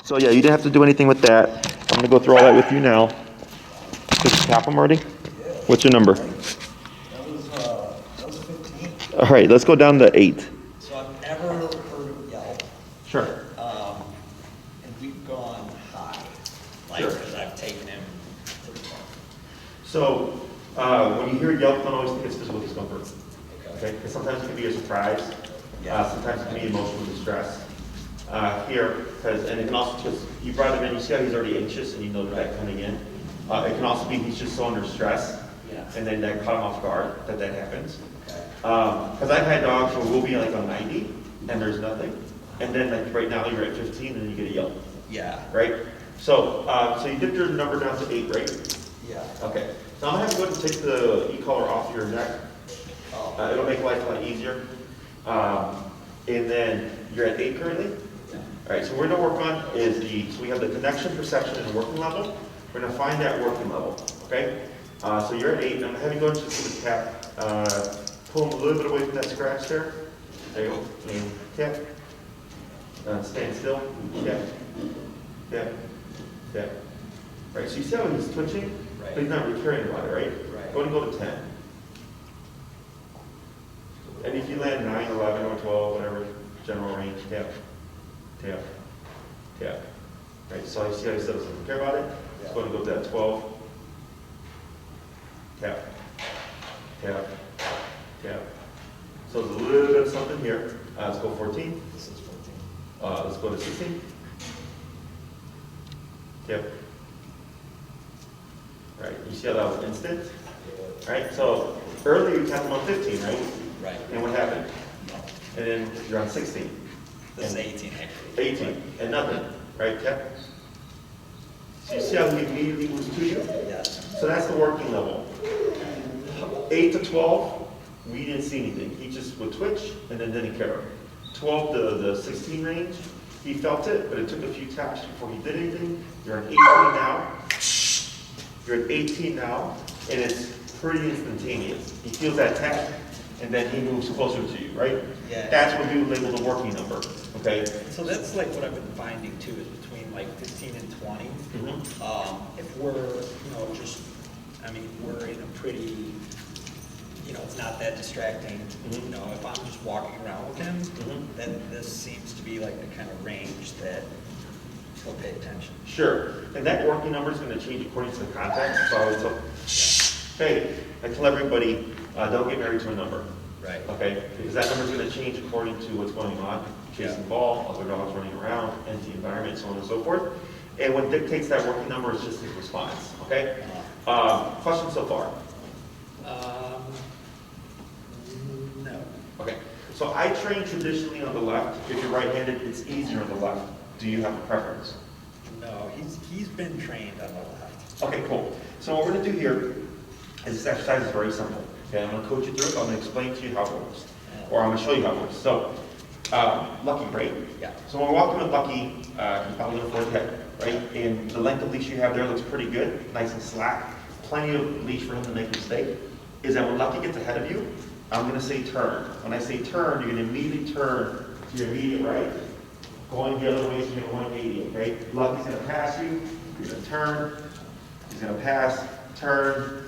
So yeah, you didn't have to do anything with that. I'm gonna go through all that with you now. Just tap them already. What's your number? That was 15. All right, let's go down to 8. So I've never heard of Yelp, Sure. and we've gone high, like, Sure. because I've taken him to the park. So when you hear Yelp, don't always think it's physical discomfort. Okay. Because sometimes it can be a surprise. Yeah. Sometimes it can be emotional distress. Here, and it can also just, you brought him in, you see how he's already anxious and you know that coming in. It can also be he's just so under stress. Yeah. And then that caught him off guard that happens. Okay. Because I've had dogs where we'll be like on 90 and there's nothing. And then like right now you're at 15 and then you get a yelp. Yeah. Right? So so you dipped your number down to 8, right? Yeah. Okay. So I'm gonna have to go ahead and take the e-collar off your neck. Oh. It'll make life a lot easier. And then you're at 8 currently? Yeah. All right, so what we're gonna work on is so we have the connection, perception, and the working level. We're gonna find that working level, okay? So you're at 8, and I'm gonna have you go into the tap, pull him a little bit away from that scratch there. There you go, and tap. Stand still, tap, tap, tap. Right, so you see how he's twitching? Right. But he's not really caring about it, right? Right. Go ahead and go to 10. And if you land 9, 11, or 12, whatever, general range, tap, tap, tap. Right, so you see how he still doesn't care about it? Let's go ahead and go to that 12. Tap, tap, tap. So there's a little bit of something here. Let's go 14. This is 14. Let's go to 16. Tap. Right, you see how that was instant? Right, so earlier you tapped him on 15, right? Right. And what happened? No. And then you're on 16. This is And 18 actually. 18, and nothing, right, tap? So you see how he immediately moves to you? Yes. So that's the working level. 8 to 12, we didn't see anything. He just would twitch and then didn't care. 12 to the 16 range, he felt it, but it took a few taps before he did anything. You're at 18 now. You're at 18 now, and it's pretty instantaneous. He feels that tap, and then he moves closer to you, right? Yeah. That's what we would label the working number, okay? So that's like what I've been finding too, is between like 15 and 20. Mm-hmm. If we're, we're in a pretty, it's not that distracting. Mhm. If I'm just walking around with him, Mhm. then this seems to be like the kind of range that he'll pay attention. Sure, and that working number is going to change according to the context. So I always tell, hey, I tell everybody, don't get married to a number. Right. Okay, because that number is going to change according to what's going on, chasing the ball, other dogs running around, empty environment, so on and so forth. And what dictates that working number is just his response. Okay. Questions so far? No. Okay. So I train traditionally on the left. If you're right-handed, it's easier on the left. Do you have a preference? No, he's been trained on the left. Okay, cool. So what we're going to do here is this exercise is very simple. Okay, I'm going to coach you through it. I'm going to explain to you how it works, or I'm going to show you how it works. So, Lucky, right? Yeah. So when we're walking with Lucky, he's probably going to forehead, right? And the length of leash you have there looks pretty good, nice and slack. Plenty of leash for him to make a mistake. Is that when Lucky gets ahead of you, I'm going to say turn. When I say turn, you're going to immediately turn to your immediate right. Going the other way, so you're going 180, okay? Lucky's going to pass you, you're going to turn, he's going to pass, turn,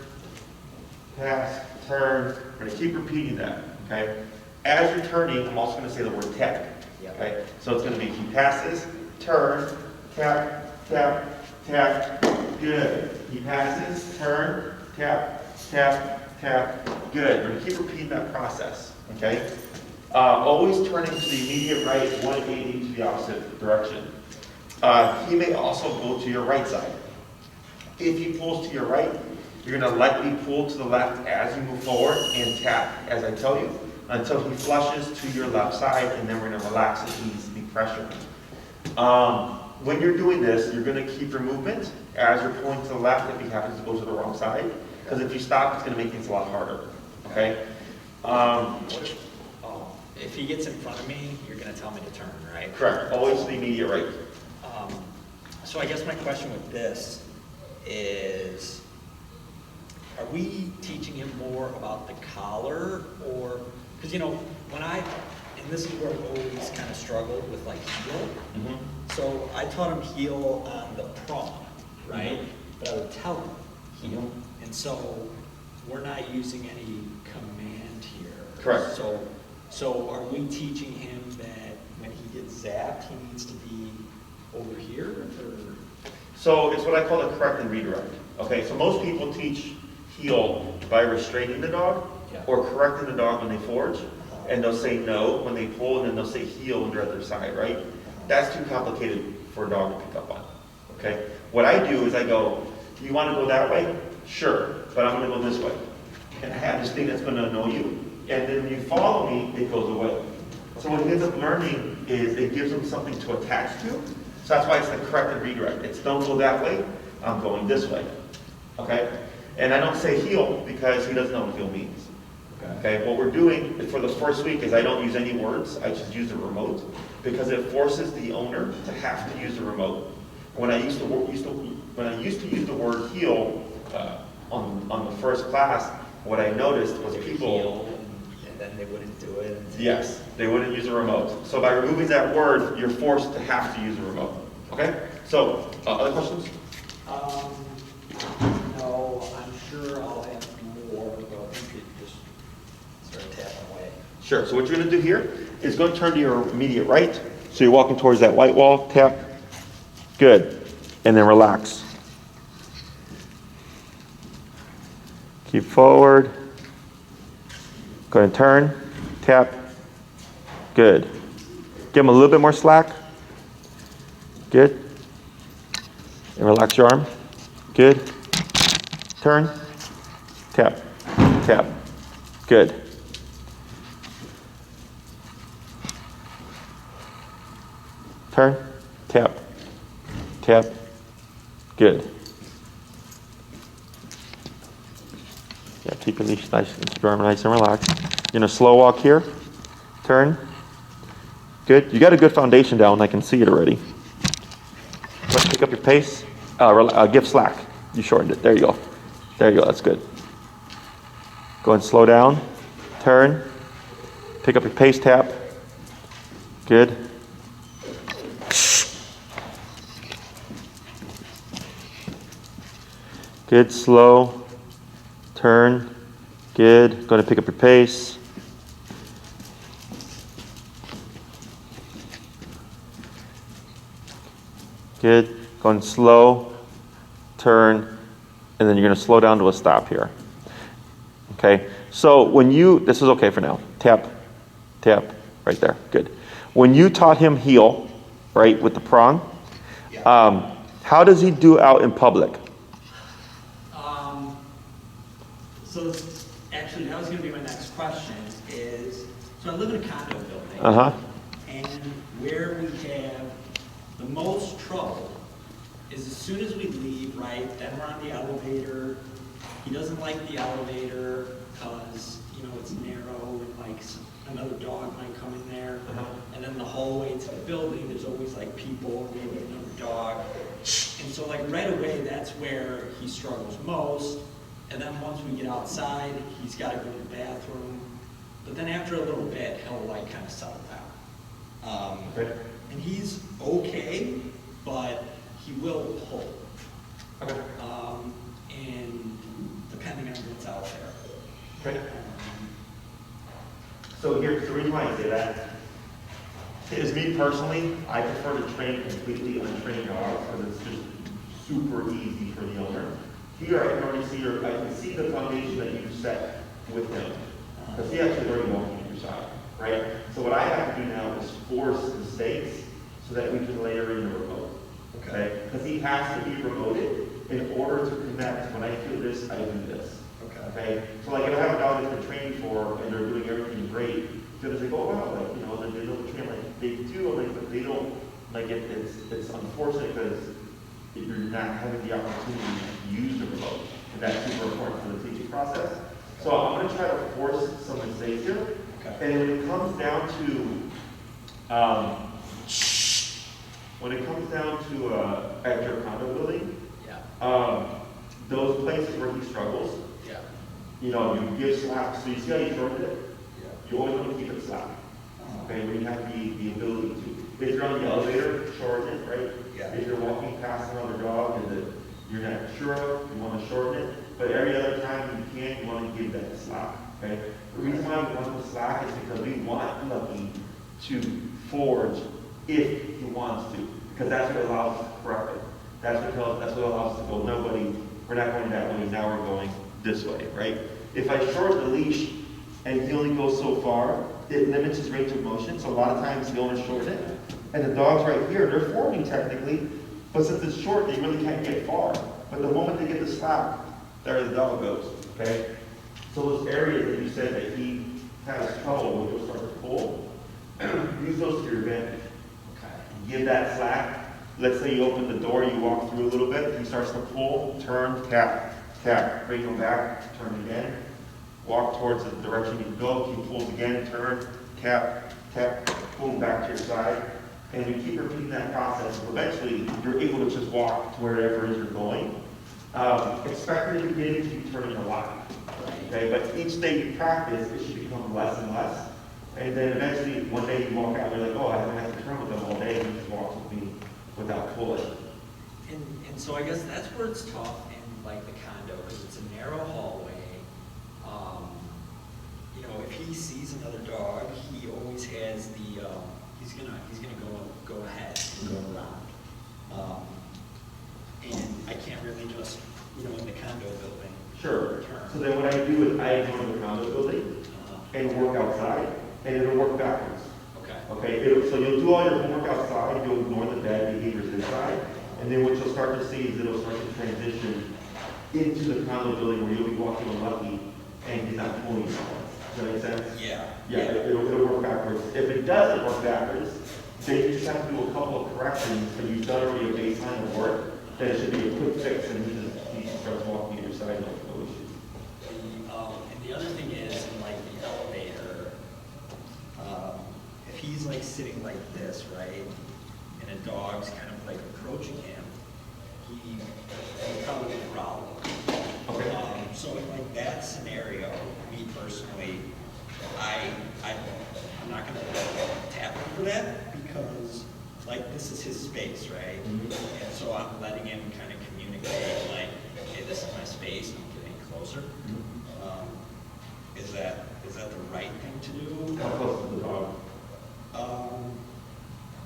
pass, turn. We're going to keep repeating that, okay? As you're turning, I'm also going to say the word tap, okay? So it's going to be he passes, turn, tap, tap, tap, good. He passes, turn, tap, tap, tap, good. We're going to keep repeating that process, okay? Always turning to the immediate right, 180 to the opposite direction. He may also go to your right side. If he pulls to your right, you're going to lightly pull to the left as you move forward and tap, as I tell you, until he flushes to your left side, and then we're going to relax and ease the pressure. When you're doing this, you're going to keep your movement as you're pulling to the left if he happens to go to the wrong side, because if you stop, it's going to make things a lot harder, okay? If he gets in front of me, you're going to tell me to turn, right? Correct. Always to the immediate right. So I guess my question with this is, are we teaching him more about the collar, or, because when I, and this is where I've always kind of struggled with like heel. Mhm. So I taught him heel on the prong, right? Mhm. But I would tell him heel. Mhm. And so we're not using any command here. Correct. So are we teaching him that when he gets zapped, he needs to be over here, or? So it's what I call a correct and redirect. Okay, so most people teach heel by restraining the dog Yeah. or correcting the dog when they forge, and they'll say no when they pull, and then they'll say heel when they're at their side, right? That's too complicated for a dog to pick up on. Okay, what I do is I go, you want to go that way? Sure, but I'm going to go this way. And I have this thing that's going to annoy you. And then when you follow me, it goes away. So what he ends up learning is it gives him something to attach to. So that's why it's the correct and redirect. It's don't go that way, I'm going this way. Okay? And I don't say heel because he doesn't know what heel means. Okay? What we're doing for the first week is I don't use any words. I just use the remote because it forces the owner to have to use the remote. When I used to use the word heel on the first class, what I noticed was people. Heel, and then they wouldn't do it. Yes, they wouldn't use a remote. So by removing that word, you're forced to have to use a remote. Okay? So, other questions? No, I'm sure I'll have more, but we could just start tapping away. Sure. So what you're going to do here is going to turn to your immediate right. So you're walking towards that white wall. Tap. Good. And then relax. Keep forward. Go ahead and turn. Tap. Good. Give him a little bit more slack. Good. And relax your arm. Good. Turn. Tap. Tap. Good. Turn. Tap. Tap. Good. Yeah, keep your leash nice and keep your arm nice and relaxed. You're going to slow walk here. Turn. Good. You got a good foundation down. I can see it already. Let's pick up your pace. Give slack. You shortened it. There you go. There you go. That's good. Go and slow down. Turn. Pick up your pace. Tap. Good. Good. Slow. Turn. Good. Go to pick up your pace. Good. Going slow, turn, and then you're going to slow down to a stop here. Okay? So this is okay for now. Tap, tap, right there. Good. When you taught him heel, right, with the prong, how does he do out in public? So actually, that was going to be my next question so I live in a condo building. Uh-huh. And where we have the most trouble is as soon as we leave, right, then we're on the elevator. He doesn't like the elevator because, it's narrow and like another dog might come in there. Uh-huh. And then the hallway to the building, there's always like people, maybe another dog. And so like right away, that's where he struggles most. And then once we get outside, he's got to go to the bathroom. But then after a little bit, he'll like kind of settle down. Okay. And he's okay, but he will pull. Okay. And depending on what's out there. Okay. So here's the reason why I say that is me personally, I prefer to train completely untrained dogs because it's just super easy for the owner. Here I can already see I can see the foundation that you've set with him. Because he actually already walking at your side, right? So what I have to do now is force the stakes so that we can layer in the remote. Okay? Because he has to be remoted in order to connect. When I feel this, I do this. Okay? So like if I have a dog that's been trained for and they're doing everything great, so they go, wow, like, they don't train like they do, like, but they don't, like, it's unfortunate because you're not having the opportunity to use the remote. And that's super important for the teaching process. So I'm going to try to force some mistakes here. Okay. And when it comes down to at your condo building, those places where he struggles, you give slack. So you see how you shortened it? You always want to keep it slack. Okay, where you have the ability to. If you're on the elevator, shorten it, right? Yeah. If you're walking past another dog and you're not sure of, you want to shorten it. But every other time you can, you want to give that slack, okay? The reason why we want the slack is because we want Lucky to forge if he wants to, because that's what allows us to correct it. That's what allows us to go, nobody, we're not going that way, now we're going this way, right? If I shorten the leash and he only goes so far, it limits his range of motion, so a lot of times the owners shorten it. And the dogs right here, they're forming technically, but since it's short, they really can't get far. But the moment they get the slack, there the dog goes, okay? So those areas that you said that he has trouble with, you'll start to pull, use those to your advantage. Okay. Give that slack. Let's say you open the door, you walk through a little bit, he starts to pull, turn, tap, tap, bring him back, turn again, walk towards the direction you go, he pulls again, turn, tap, tap, pull him back to your side, and you keep repeating that process. Eventually, you're able to just walk to wherever it is you're going. Expect in the beginning to be turning a lot, okay? But each day you practice, it should become less and less. And then eventually, one day you walk out, and you're like, oh, I haven't had to turn with them all day, and he just walks with me without pulling. And so I guess that's where it's tough in like the condo, because it's a narrow hallway. You know, if he sees another dog, he always has the, he's gonna go ahead and go around. And I can't really just, you know, in the condo building. Sure. Turn. So then what I do is I go to the condo building and work outside, and it'll work backwards. Okay. Okay, so you'll do all your homework outside, you'll ignore the bad behaviors inside, and then what you'll start to see is it'll start to transition into the condo building where you'll be walking on Lucky, and he's not pulling you. Does that make sense? Yeah. Yeah, it'll work backwards. If it doesn't work backwards, then you just have to do a couple of corrections, so you've done already a baseline of work, then it should be a quick fix, and he just starts walking at your side, no issues. And the other thing is, in like the elevator, if he's like sitting like this, right, and a dog's kind of like approaching him, he'll probably growl. Okay. So in like that scenario, me personally, I'm not gonna tap him for that, because like this is his space, right? Mm-hmm. And so I'm letting him kind of communicate like, hey, this is my space, I'm getting closer. Is that the right thing to do? How close to the dog?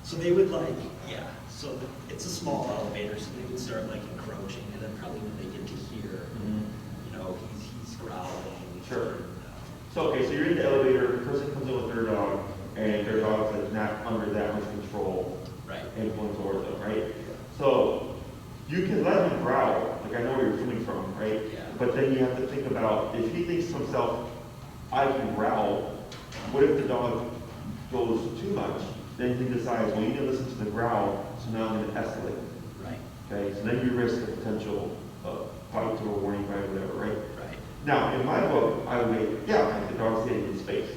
So they would like, yeah, so it's a small elevator, so they would start like encroaching, and then probably when they get to here, you know, he's growling. Sure. So, okay, so you're in the elevator, the person comes in with their dog, and their dog's like not under that much control. Right. Influence towards them, right? So, you can let him growl, like I know where you're coming from, right? Yeah. But then you have to think about, if he thinks to himself, I can growl, what if the dog goes too much? Then he decides, well, you need to listen to the growl, so now I'm going to escalate. Right. Okay, so then you risk a potential fight or a warning, right, whatever, right? Right. Now, in my book, I would, yeah, the dog's getting in space.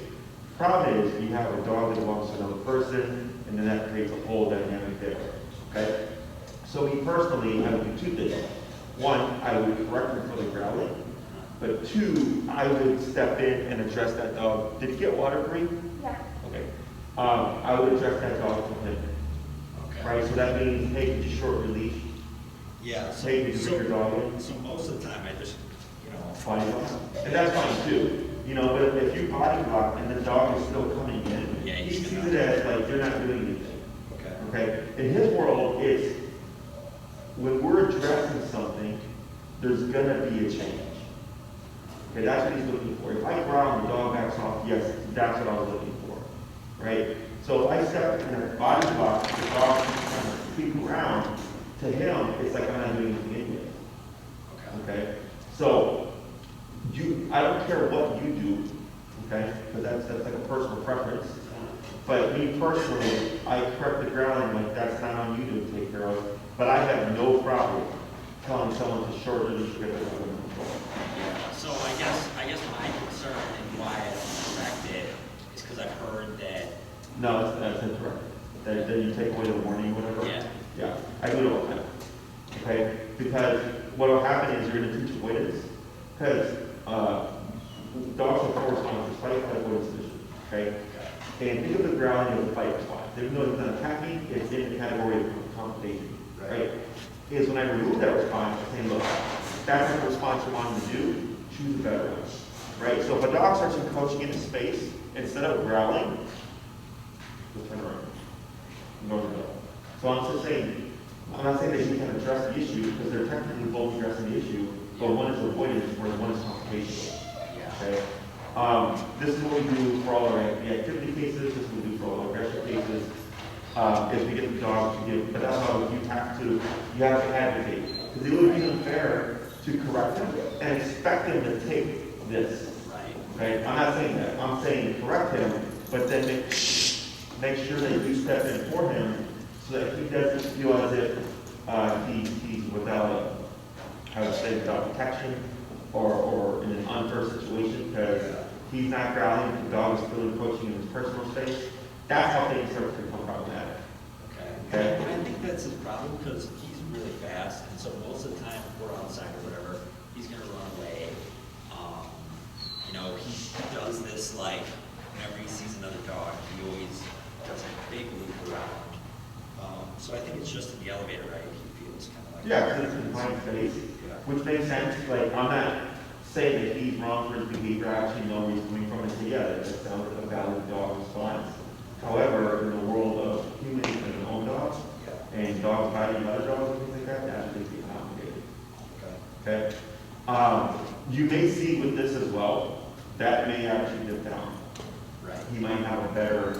Problem is, you have a dog that belongs to another person, and then that creates a whole dynamic there, okay? So me personally, I would do two things. One, I would correct him for the growling, but two, I would step in and address that dog. Did he get water, Bree? Yeah. Okay. I would address that dog for him, Okay. right? So that means, hey, could you short release? Yeah. So, Hey, did you bring your dog in? so most of the time, I just, you know. Fine, and that's fine too. You know, but if you body block and the dog is still coming in, Yeah, he he's sees gonna- it as like you're not doing anything. Okay. Okay? In his world, it's when we're addressing something, there's gonna be a change. Okay, that's what he's looking for. If I growl and the dog backs off, yes, that's what I was looking for. Right? So if I step in a body block, the dog keeps trying to creep around, to him, it's like I'm not doing anything anyway. Okay. Okay? So I don't care what you do, okay? Because that's like a personal preference. But me personally, I correct the growling, like that's not on you to take care of. But I have no problem telling someone to short release or get their dog under control. Yeah. So I guess my concern and why I don't correct it is because I've heard that. No, that's incorrect. Then you take away the warning, whatever. Yeah. Yeah, I do it all the time. Okay? Because what will happen is you're going to teach avoidance. Because dogs are corresponding to fight avoidance vision. Okay? And think of the growling as a fight response. Even though it's not attacking, it's in the category of confrontation, right? Is when I remove that response, I say, look, that's not the response you wanted to do, choose a better one, right? So if a dog starts encroaching into space, instead of growling, we'll turn around, ignore the dog. So I'm just saying, I'm not saying that you can address the issue, because they're technically both addressing the issue, but one is avoidance, whereas one is confrontation. Okay? This is what we do for all our reactivity cases, this is what we do for all our aggression cases, is we get the dog to give, but that's how you have to advocate. Because it would be unfair to correct him and expect him to take this. Right. Okay? I'm not saying that. I'm saying correct him, but then make sure that you step in for him so that he doesn't feel as if he's without, I would say, without protection or in an unfair situation because he's not growling, the dog is still encroaching in his personal space. That's how things start to become problematic. Okay. And I think that's his problem because he's really fast, and so most of the time, if we're outside or whatever, he's going to run away. He does this like whenever he sees another dog, he always does a big loop around. So I think it's just in the elevator, right? He feels kind of like yeah, because it's confined space, which makes sense. Like I'm not saying that he's wrong for his behavior. I actually know where he's coming from and say, yeah, that sounds like a valid dog response. However, in the world of humans and their own dogs, and dogs biting other dogs and things like that, that's going to be complicated. Okay? You may see with this as well, that may actually dip down. Right. He might have a better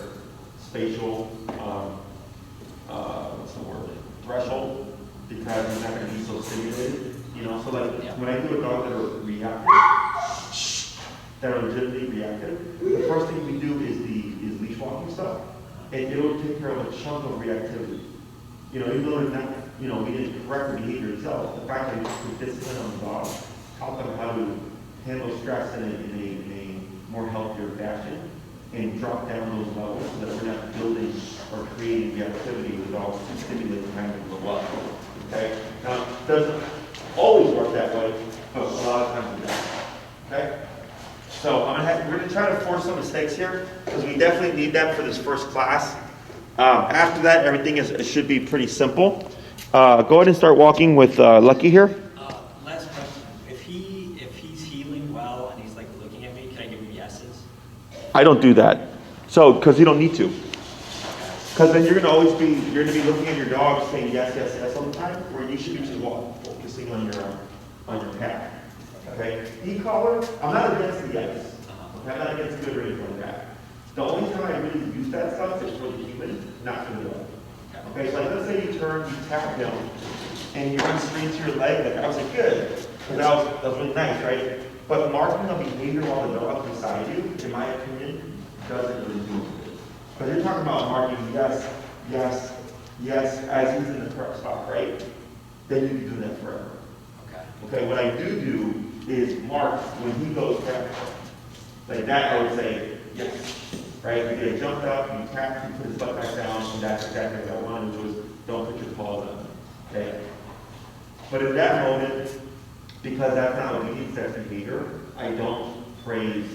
spatial, what's the word, threshold, because he's not going to be so stimulated. So like when I do a dog that are reactive, that are legitimately reactive, the first thing we do is leash walking stuff, and it'll take care of a chunk of reactivity. Even though it's not, we didn't correct the behavior itself, the fact that we put discipline on the dog, taught them how to handle stress in a more healthier fashion, and drop down those levels so that we're not building or creating reactivity with dogs to stimulate the kind of blow up. Okay? Now, it doesn't always work that way, but a lot of times it does. Okay? So we're going to try to force some mistakes here, because we definitely need them for this first class. After that, everything should be pretty simple. Go ahead and start walking with Lucky here. Last question. If he's healing well and he's like looking at me, can I give him yeses? I don't do that. So, because you don't need to. Because then you're going to be looking at your dog saying yes, yes, yes all the time, where you should be just focusing on your path. Okay? E-collar, I'm not against the yes. Okay? I'm not against good or anything like that. The only time I really use that stuff is for the human, not for the dog. Okay, so like let's say you turn, you tap him, and you run straight to your leg, like I was like, good, because that was really nice, right? But marking the behavior while the dog's beside you, in my opinion, doesn't really do it. Because you're talking about marking yes, yes, yes, as he's in the correct spot, right? Then you can do that forever. Okay, what I do is mark when he goes back. Like that, I would say, yes. Right? You get jumped up, you tap, you put his butt back down, and that's exactly what I wanted, was don't put your paws on him. Okay? But in that moment, because that's not obedience, that's behavior, I don't praise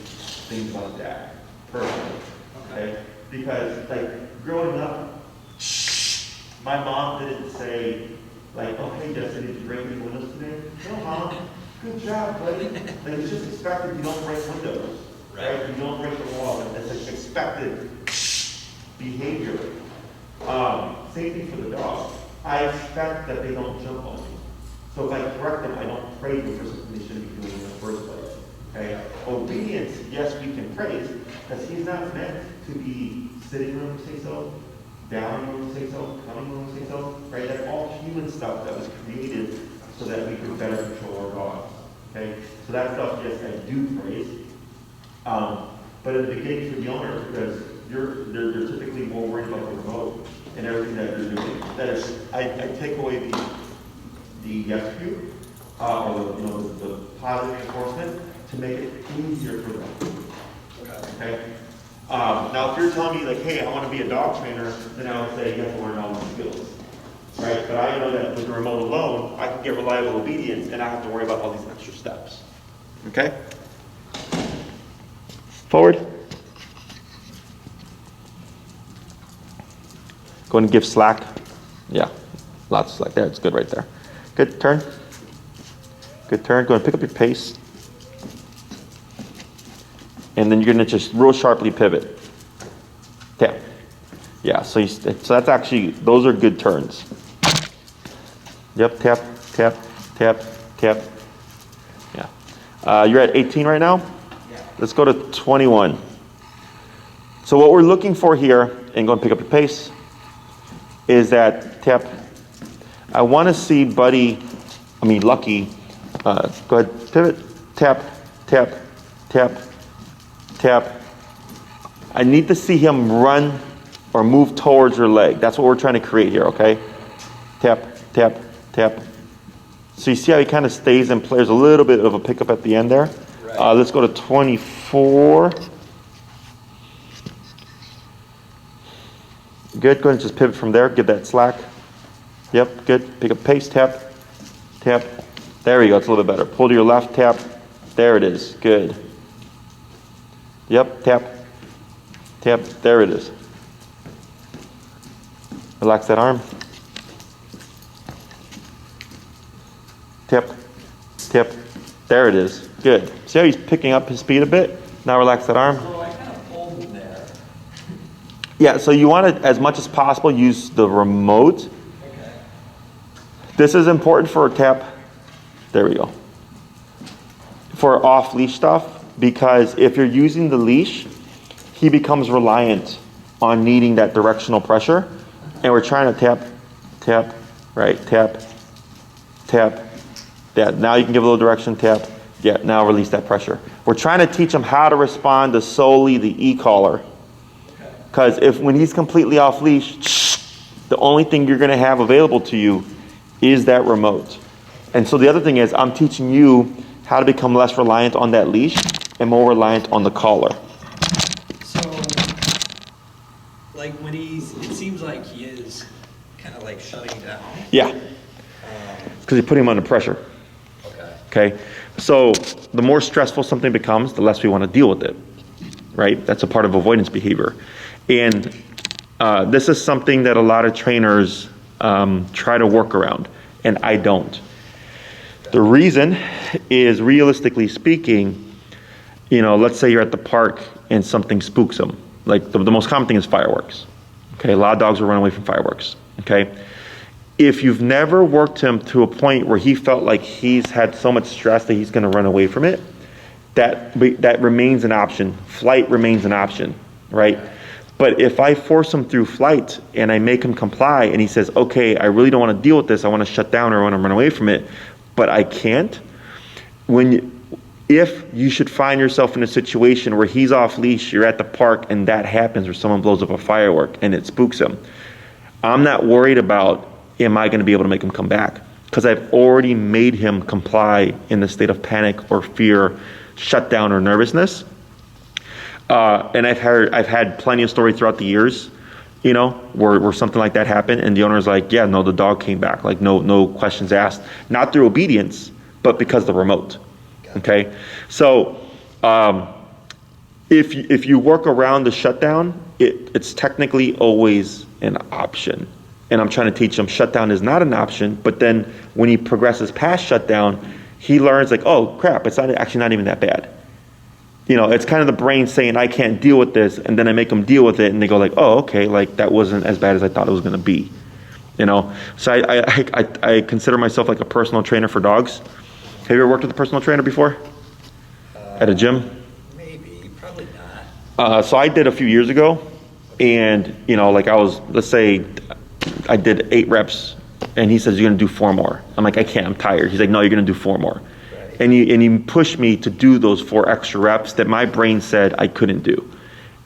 things like that personally. Okay? Because like growing up, my mom didn't say, like, oh hey Justin, did you break any windows today? No mom, good job, buddy. Like it's just expected you don't break windows. Right? You don't break the law. That's like expected behavior. Same thing for the dog. I expect that they don't jump on me. So if I correct them, I don't praise them for something they shouldn't be doing in the first place. Okay? Obedience, yes, we can praise, because he's not meant to be sitting when we say so, down when we say so, coming when we say so. Right? That's all human stuff that was created so that we could better control our dogs. Okay? So that stuff, yes, I do praise. But in the beginning for the owner, because they're typically more worried about the remote and everything that they're doing. That is, I take away the yes cue, or the positive reinforcement to make it easier for them. Okay. Now, if you're telling me like, hey, I want to be a dog trainer, then I would say you have to learn all these skills, right? But I know that with the remote alone, I can get reliable obedience, and I have to worry about all these extra steps. Okay. Forward. Go ahead and give slack. Yeah, lots of slack there. It's good right there. Good, turn. Good turn. Go ahead and pick up your pace. And then you're going to just real sharply pivot. Tap. Yeah, so that's actually, those are good turns. Yep, tap, tap, tap, tap. Yeah. You're at 18 right now? Yeah. Let's go to 21. So what we're looking for here, and go and pick up your pace, is that tap. I want to see Lucky, go ahead, pivot, tap, tap, tap, tap. I need to see him run or move towards your leg. That's what we're trying to create here, okay? Tap, tap, tap. So you see how he kind of stays in play. There's a little bit of a pickup at the end there. Right. Let's go to 24. Good, go ahead and just pivot from there. Give that slack. Yep, good. Pick up pace, tap, tap. There we go, it's a little bit better. Pull to your left, tap. There it is, good. Yep, tap, tap, there it is. Relax that arm. Tap, tap, there it is, good. See how he's picking up his speed a bit? Now relax that arm. So I kind of pulled him there. Yeah, so you want to, as much as possible, use the remote. Okay. This is important for a tap. There we go. For off-leash stuff, because if you're using the leash, he becomes reliant on needing that directional pressure. And we're trying to tap, tap, right, tap, tap. Yeah, now you can give a little direction, tap. Yeah, now release that pressure. We're trying to teach him how to respond to solely the e-collar. Because when he's completely off leash, the only thing you're going to have available to you is that remote. And so the other thing is, I'm teaching you how to become less reliant on that leash and more reliant on the collar. So, like when it seems like he is kind of like shutting down. Yeah, because you put him under pressure. Okay, so the more stressful something becomes, the less we want to deal with it, right? That's a part of avoidance behavior. And this is something that a lot of trainers try to work around, and I don't. The reason is, realistically speaking, let's say you're at the park and something spooks them. Like the most common thing is fireworks. Okay, a lot of dogs will run away from fireworks. Okay, if you've never worked him to a point where he felt like he's had so much stress that he's going to run away from it, that remains an option. Flight remains an option, right? But if I force him through flight and I make him comply and he says, okay, I really don't want to deal with this, I want to shut down or I want to run away from it, but I can't, if you should find yourself in a situation where he's off leash, you're at the park and that happens, or someone blows up a firework and it spooks him, I'm not worried about, am I going to be able to make him come back? Because I've already made him comply in the state of panic or fear, shutdown or nervousness. And I've had plenty of stories throughout the years, where something like that happened, and the owner's like, yeah, no, the dog came back, like no questions asked, not through obedience, but because of the remote. Okay, so if you work around the shutdown, it's technically always an option. And I'm trying to teach him shutdown is not an option, but then when he progresses past shutdown, he learns like, oh crap, it's actually not even that bad. It's kind of the brain saying, I can't deal with this, and then I make them deal with it, and they go like, oh, okay, like that wasn't as bad as I thought it was going to be. So I consider myself like a personal trainer for dogs. Have you ever worked with a personal trainer before? At a gym? Maybe, probably not. So I did a few years ago, and let's say I did 8 reps, and he says, you're going to do 4 more. I'm like, I can't, I'm tired. He's like, no, you're going to do 4 more. Right. And he pushed me to do those 4 extra reps that my brain said I couldn't do,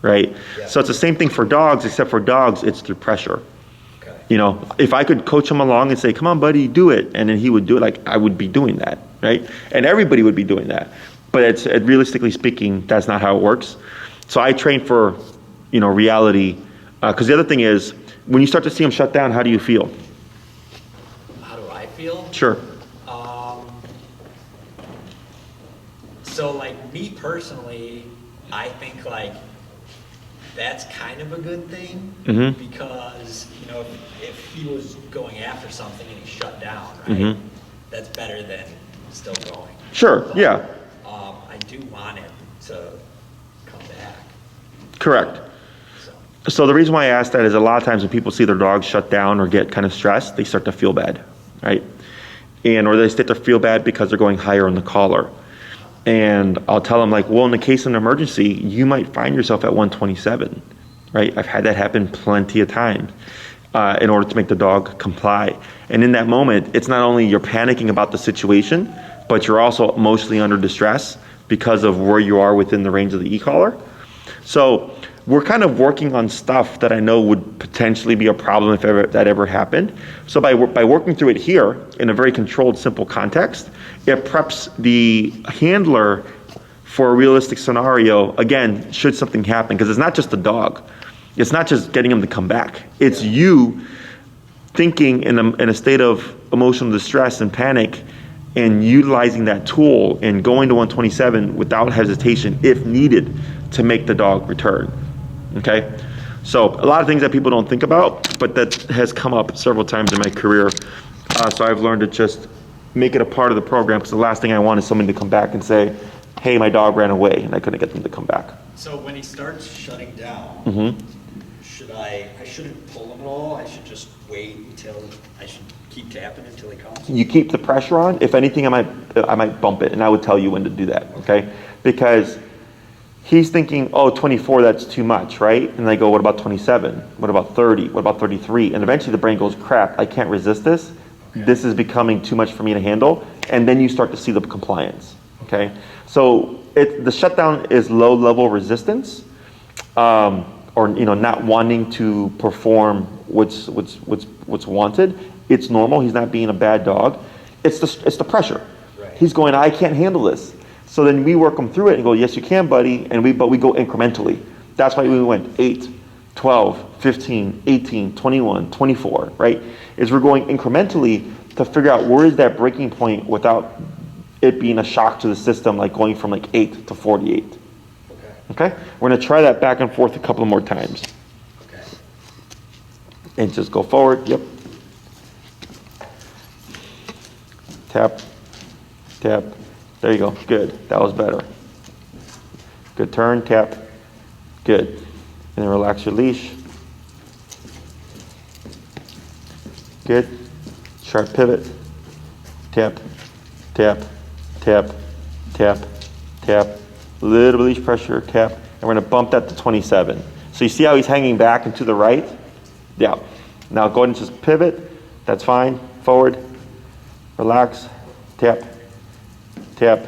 right? Yeah. So it's the same thing for dogs, except for dogs, it's through pressure. Okay. If I could coach him along and say, come on, buddy, do it, and then he would do it, like I would be doing that, right? And everybody would be doing that. But realistically speaking, that's not how it works. So I train for, reality, because the other thing is, when you start to see him shut down, how do you feel? How do I feel? Sure. So like me personally, I think like that's kind of a good thing, because know, if he was going after something and he shut down, right? That's better than still going. Sure, But, yeah. I do want him to come back. Correct. So, So the reason why I ask that is a lot of times when people see their dogs shut down or get kind of stressed, they start to feel bad, right? Or they start to feel bad because they're going higher in the collar. And I'll tell them, like, well, in the case of an emergency, you might find yourself at 127, right? I've had that happen plenty of times in order to make the dog comply. And in that moment, it's not only you're panicking about the situation, but you're also emotionally under distress because of where you are within the range of the e-collar. So we're kind of working on stuff that I know would potentially be a problem if that ever happened. So by working through it here in a very controlled, simple context, it preps the handler for a realistic scenario, again, should something happen. Because it's not just the dog. It's not just getting him to come back. It's you thinking in a state of emotional distress and panic and utilizing that tool and going to 127 without hesitation if needed to make the dog return. Okay? So a lot of things that people don't think about, but that has come up several times in my career. So I've learned to just make it a part of the program, because the last thing I want is someone to come back and say, hey, my dog ran away, and I couldn't get them to come back. so when he starts shutting down, I shouldn't pull him at all? I should just wait I should keep tapping until he comes? You keep the pressure on. If anything, I might bump it, and I would tell you when to do that, okay? Because he's thinking, oh, 24, that's too much, right? And I go, what about 27? What about 30? What about 33? And eventually the brain goes, crap, I can't resist this. Okay. This is becoming too much for me to handle. And then you start to see the compliance, okay? So the shutdown is low-level resistance, or not wanting to perform what's wanted. It's normal. He's not being a bad dog. It's the pressure. Right. He's going, I can't handle this. So then we work him through it and go, yes, you can, buddy. But we go incrementally. That's why we went 8, 12, 15, 18, 21, 24, right? Is we're going incrementally to figure out where is that breaking point without it being a shock to the system, like going from 8 to 48. Okay? We're going to try that back and forth a couple more times. Okay. And just go forward. Yep. Tap. Tap. There you go. Good. That was better. Good turn. Tap. Good. And then relax your leash. Good. Sharp pivot. Tap. Tap. Tap. Tap. Tap. Little leash pressure. Tap. And we're going to bump that to 27. So you see how he's hanging back and to the right? Yeah. Now go ahead and just pivot. That's fine. Forward. Relax. Tap. Tap.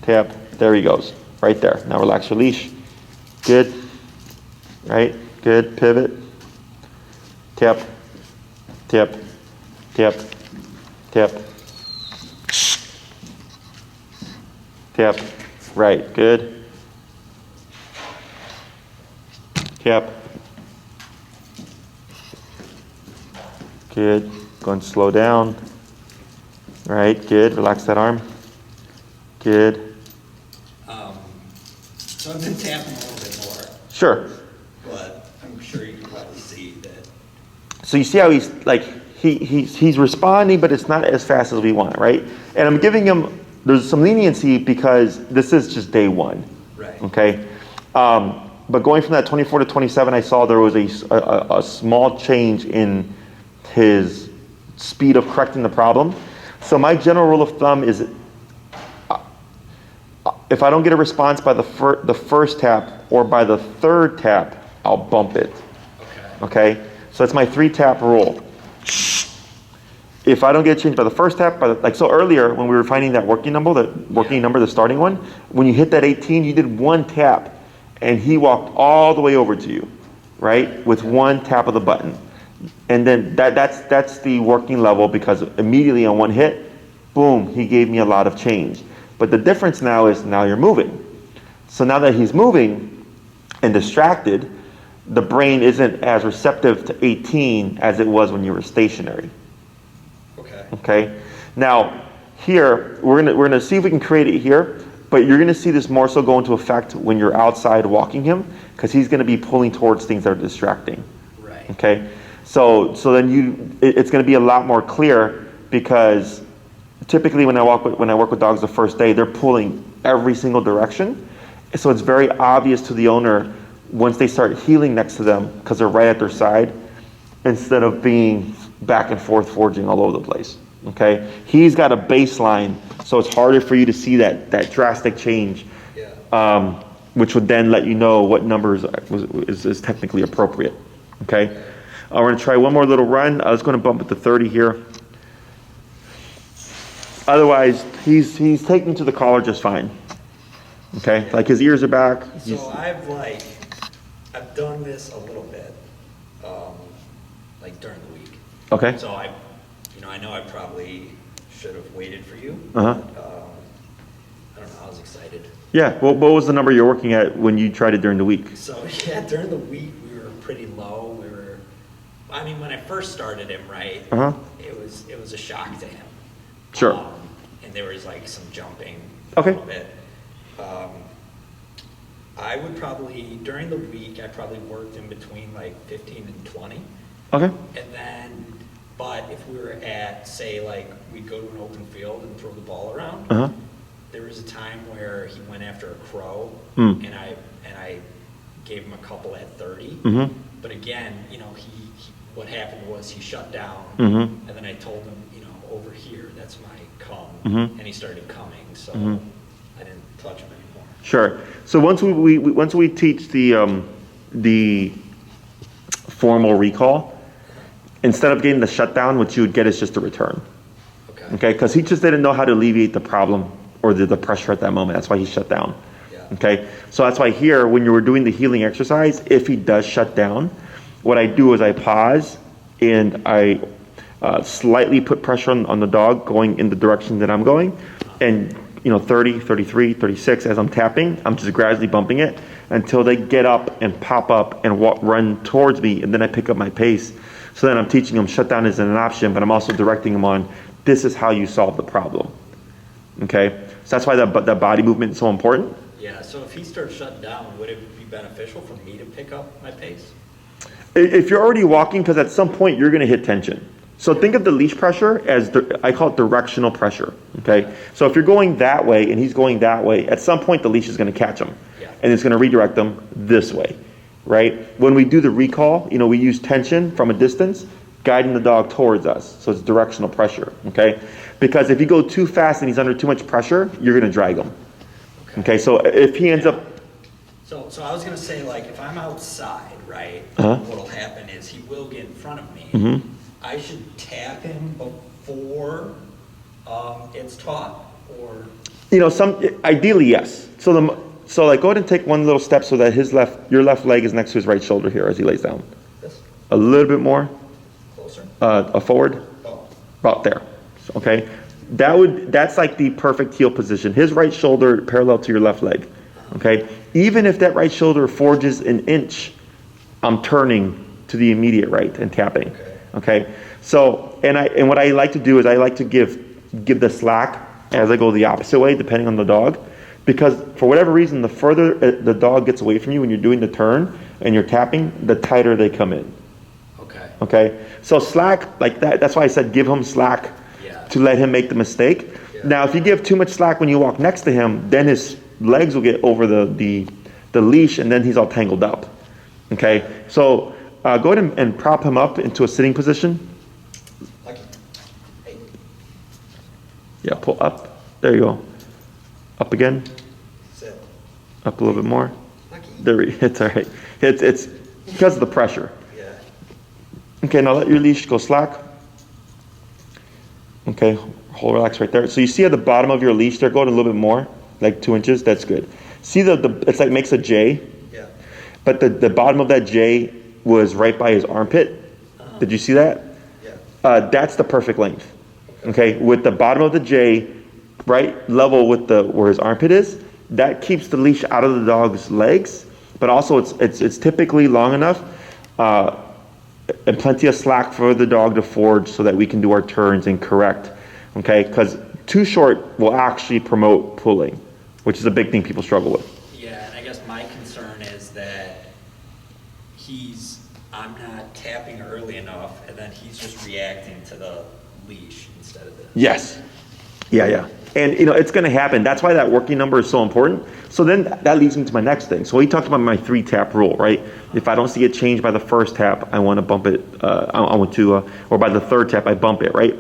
Tap. There he goes. Right there. Now relax your leash. Good. Right. Good. Pivot. Tap. Tap. Tap. Tap. Tap. Right. Good. Tap. Good. Go and slow down. Right. Good. Relax that arm. Good. So I've been tapping a little bit more, Sure. but I'm sure you can probably see that. So you see how he's he's responding, but it's not as fast as we want, right? And I'm giving him, there's some leniency because this is just day one. Right. Okay. But going from that 24 to 27, I saw there was a small change in his speed of correcting the problem. So my general rule of thumb is, if I don't get a response by the first tap or by the third tap, I'll bump it. Okay? So that's my 3-tap rule. If I don't get a change by the first tap, so earlier when we were finding that working number, the starting one, when you hit that 18, you did 1 tap, and he walked all the way over to you, right? With 1 tap of the button. And then that's the working level, because immediately on 1 hit, boom, he gave me a lot of change. But the difference now is now you're moving. So now that he's moving and distracted, the brain isn't as receptive to 18 as it was when you were stationary. Okay. Now here we're gonna see if we can create it here, but you're gonna see this more so go into effect when you're outside walking him, because he's gonna be pulling towards things that are distracting. Right. Okay. So then it's going to be a lot more clear, because typically when I work with dogs the first day, they're pulling every single direction. So it's very obvious to the owner once they start heeling next to them, because they're right at their side, instead of being back and forth forging all over the place. Okay, he's got a baseline, so it's harder for you to see that drastic change, which would then let you know what numbers is technically appropriate. Okay, we're going to try one more little run. I was going to bump it to 30 here. Otherwise, he's taking to the collar just fine. Okay, like his ears are back. So I've done this a little bit, like during the week. Okay. So I know I probably should have waited for you. Uh-huh. But, I don't know, I was excited. Yeah, well, what was the number you're working at when you tried it during the week? So yeah, during the week we were pretty low. When I first started him, right, it was a shock to him. Sure. And there was like some jumping Okay. a little bit. I would probably, during the week, I probably worked in between like 15 and 20. Okay. And then, but if we were at, say, like, we'd go to an open field and throw the ball around, there was a time where he went after a crow, and I gave him a couple at 30. But again, what happened was he shut down, and then I told him, over here, that's my come, and he started coming, so I didn't touch him anymore. Sure. So once we teach the formal recall, instead of getting the shutdown, what you would get is just a return. Okay. Because he just didn't know how to alleviate the problem or the pressure at that moment. That's why he shut down. Yeah. Okay. So that's why here, when you were doing the healing exercise, if he does shut down, what I do is I pause and I slightly put pressure on the dog going in the direction that I'm going, and 30, 33, 36, as I'm tapping, I'm just gradually bumping it until they get up and pop up and run towards me, and then I pick up my pace. So then I'm teaching them shutdown isn't an option, but I'm also directing them on, this is how you solve the problem. Okay? So that's why the body movement is so important. Yeah, so if he starts shutting down, would it be beneficial for me to pick up my pace? If you're already walking, because at some point you're going to hit tension. So think of the leash pressure as, I call it directional pressure, okay? So if you're going that way and he's going that way, at some point the leash is going to catch him. Yeah. And it's going to redirect them this way, right? When we do the recall, we use tension from a distance, guiding the dog towards us. So it's directional pressure, okay? Because if you go too fast and he's under too much pressure, you're going to drag him. Okay, so if he ends up... So I was going to say, like, if I'm outside, right, what'll happen is he will get in front of me. I should tap him before it's taught, or? Ideally, yes. So like, go ahead and take one little step so that your left leg is next to his right shoulder here as he lays down. This? A little bit more. Closer? Forward. Oh. About there. Okay. That's like the perfect heel position. His right shoulder parallel to your left leg. Okay. Even if that right shoulder forges an inch, I'm turning to the immediate right and tapping. Okay. So and what I like to do is I like to give the slack as I go the opposite way, depending on the dog, because for whatever reason, the further the dog gets away from you when you're doing the turn and you're tapping, the tighter they come in. Okay. So slack like that. That's why I said give him slack to let him make the mistake. Now, if you give too much slack when you walk next to him, then his legs will get over the leash, and then he's all tangled up. Okay. So go ahead and prop him up into a sitting position. Yeah, pull up. There you go. Up again. Sit. Up a little bit more. Lucky. It's all right. It's because of the pressure. Yeah. Okay, now let your leash go slack. Okay, hold relax right there. So you see at the bottom of your leash there, go a little bit more, like 2 inches. That's good. See it's like makes a J. Yeah. But the bottom of that J was right by his armpit. Did you see that? Yeah. That's the perfect length. Okay, with the bottom of the J right level with where his armpit is, that keeps the leash out of the dog's legs, but also it's typically long enough and plenty of slack for the dog to forge so that we can do our turns and correct. Okay, because too short will actually promote pulling, which is a big thing people struggle with. Yeah, and I guess my concern is that he's I'm not tapping early enough, and then he's just reacting to the leash instead of the. Yes. Yeah. And, it's going to happen. That's why that working number is so important. So then that leads me to my next thing. So we talked about my 3-tap rule, right? If I don't see it change by the first tap, I want to bump it, or by the third tap, I bump it, right?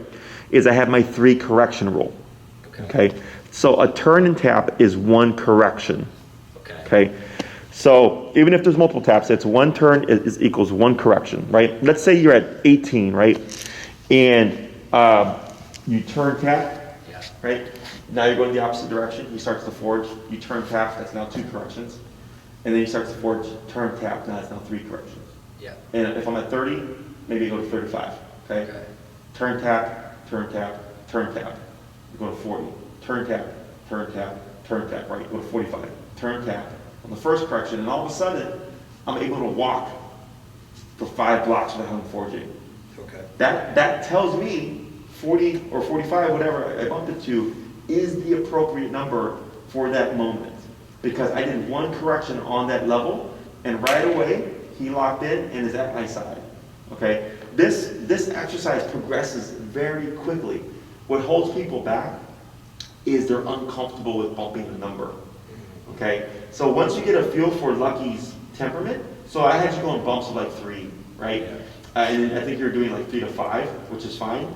Is I have my 3 correction rule. Okay? So a turn and tap is 1 correction. Okay? So even if there's multiple taps, it's 1 turn is equals 1 correction, right? Let's say you're at 18, right? And you turn tap, right? Now you're going the opposite direction. He starts to forge. You turn tap, that's now 2 corrections. And then he starts to forge, turn tap, now that's now 3 corrections. Yeah. And if I'm at 30, maybe I go to 35, okay? Turn tap, turn tap, turn tap. You go to 40. Turn tap, turn tap, turn tap, right? You go to 45. Turn tap on the first correction, and all of a sudden, I'm able to walk for 5 blocks without having forging. Okay. That tells me 40 or 45, whatever I bumped it to, is the appropriate number for that moment. Because I did 1 correction on that level, and right away, he locked in and is at my side. Okay? This exercise progresses very quickly. What holds people back is they're uncomfortable with bumping the number. Okay? So once you get a feel for Lucky's temperament, so I had you go in bumps of like 3, right? And I think you're doing like 3 to 5, which is fine.